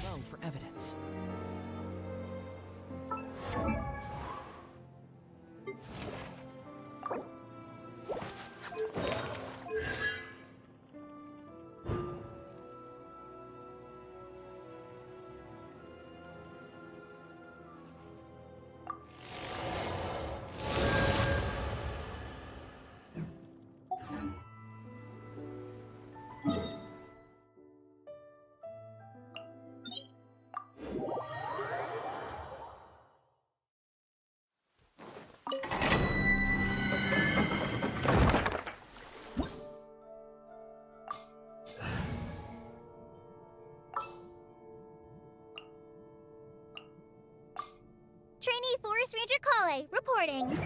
Low for evidence. Trainee Forest Ranger Kale, reporting.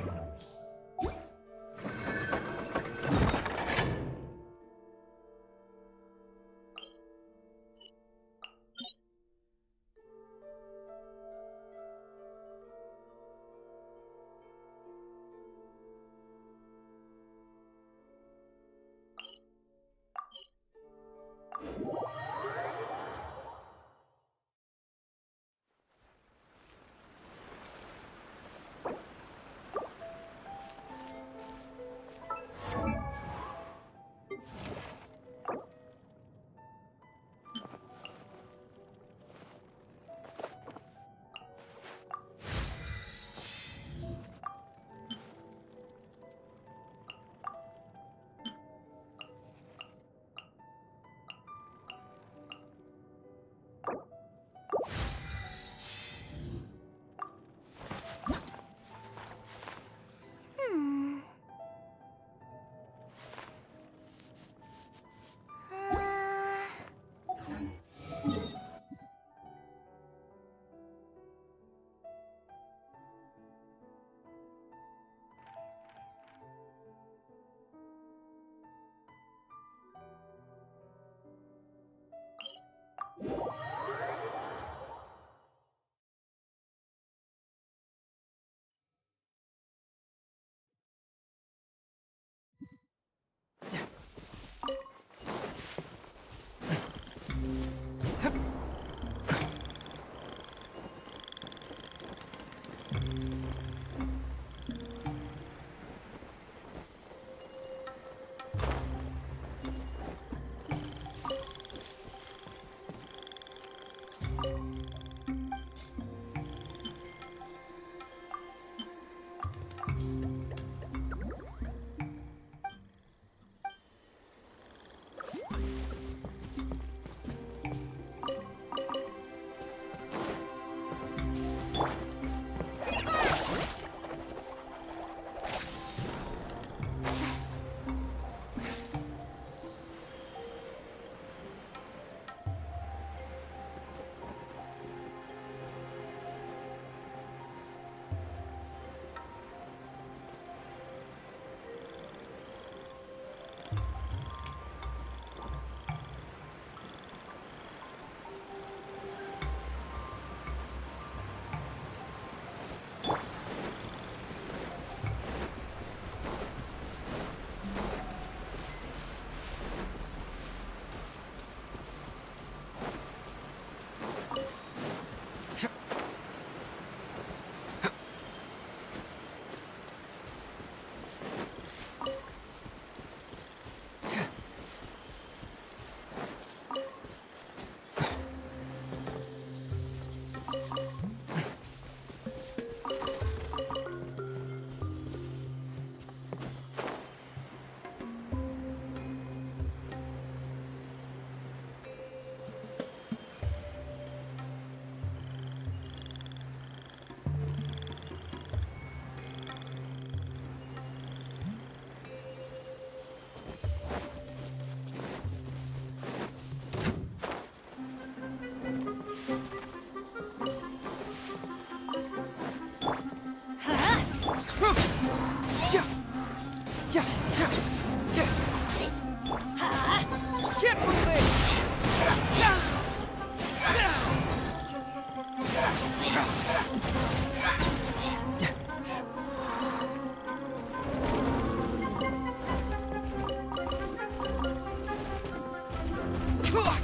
Teamwork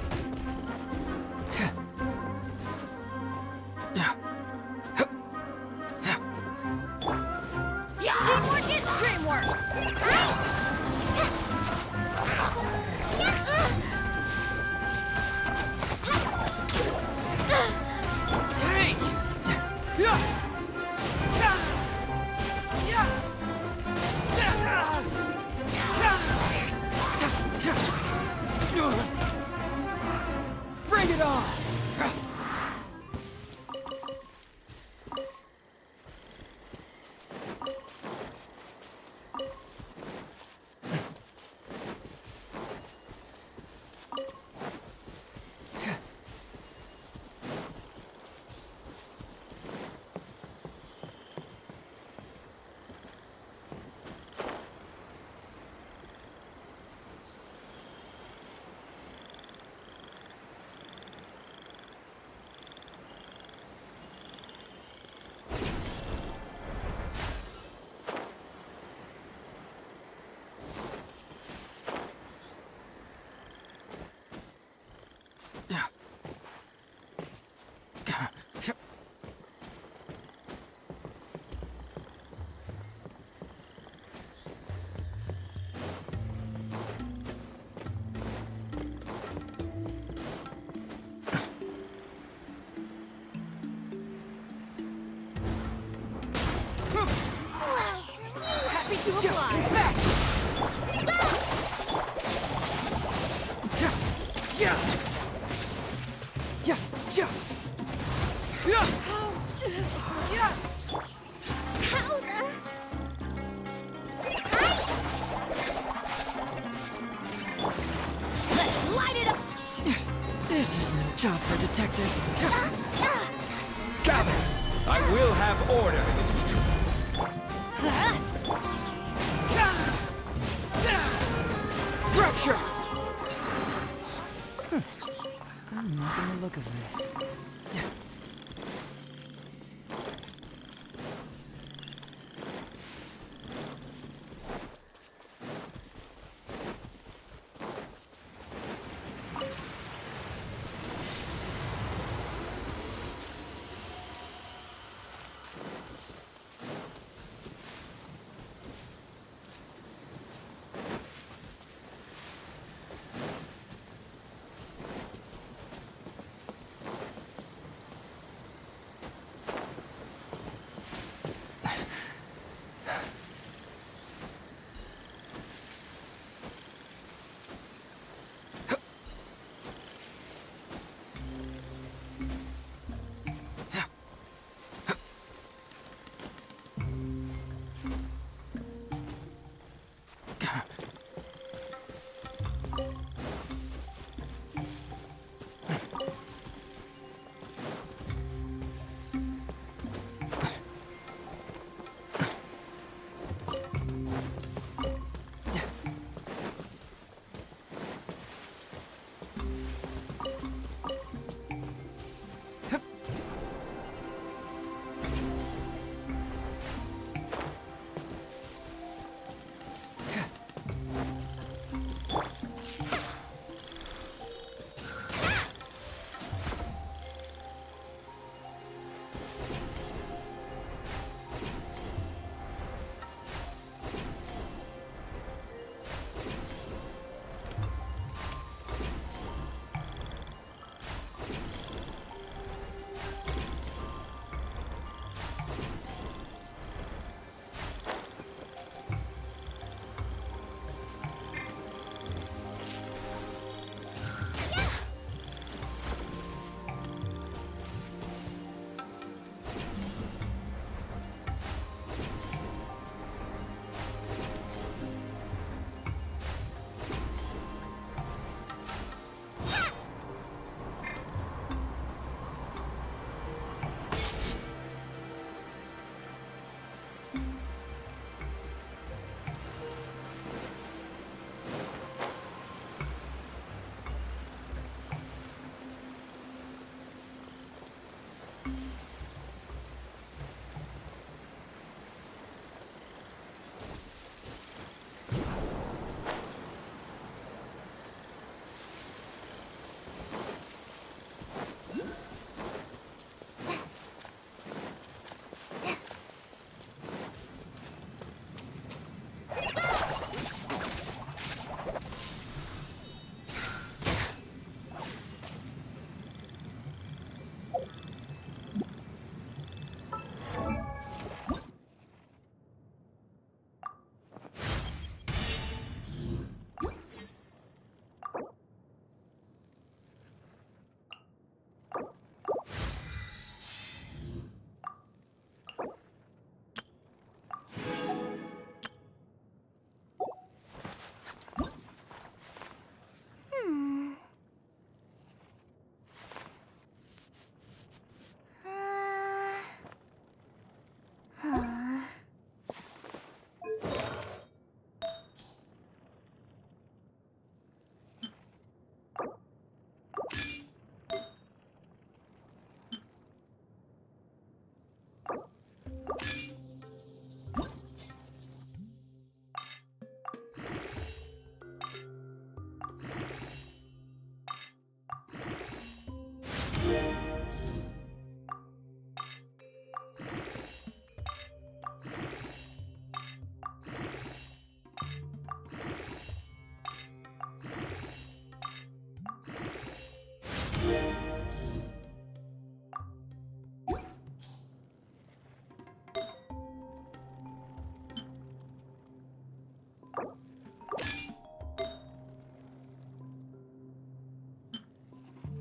is dreamwork! Hey! Bring it on! Happy to apply. Let's light it up! This isn't a job for a detective. Gather! I will have order. Rupture! I'm liking the look of this.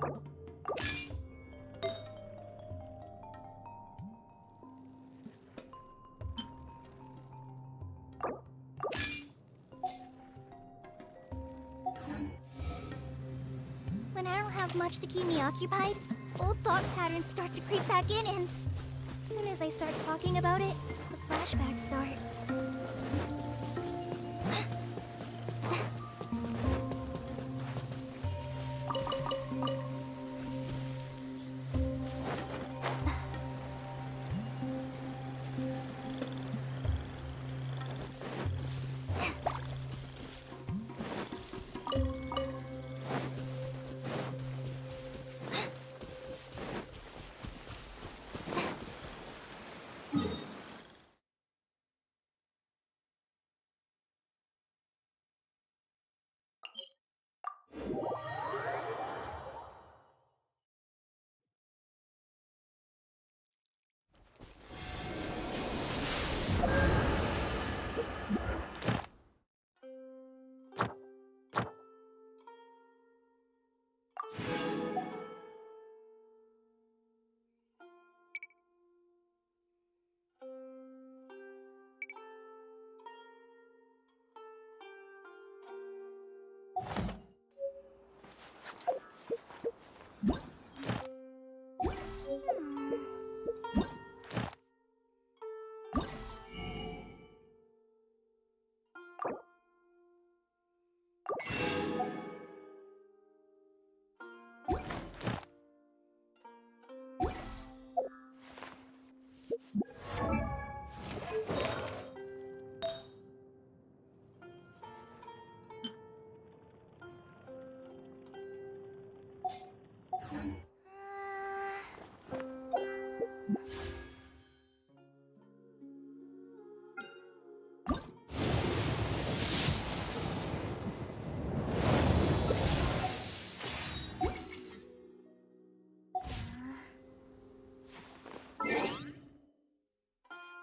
When I don't have much to keep me occupied, old thought patterns start to creep back in, and as soon as I start talking about it, the flashbacks start.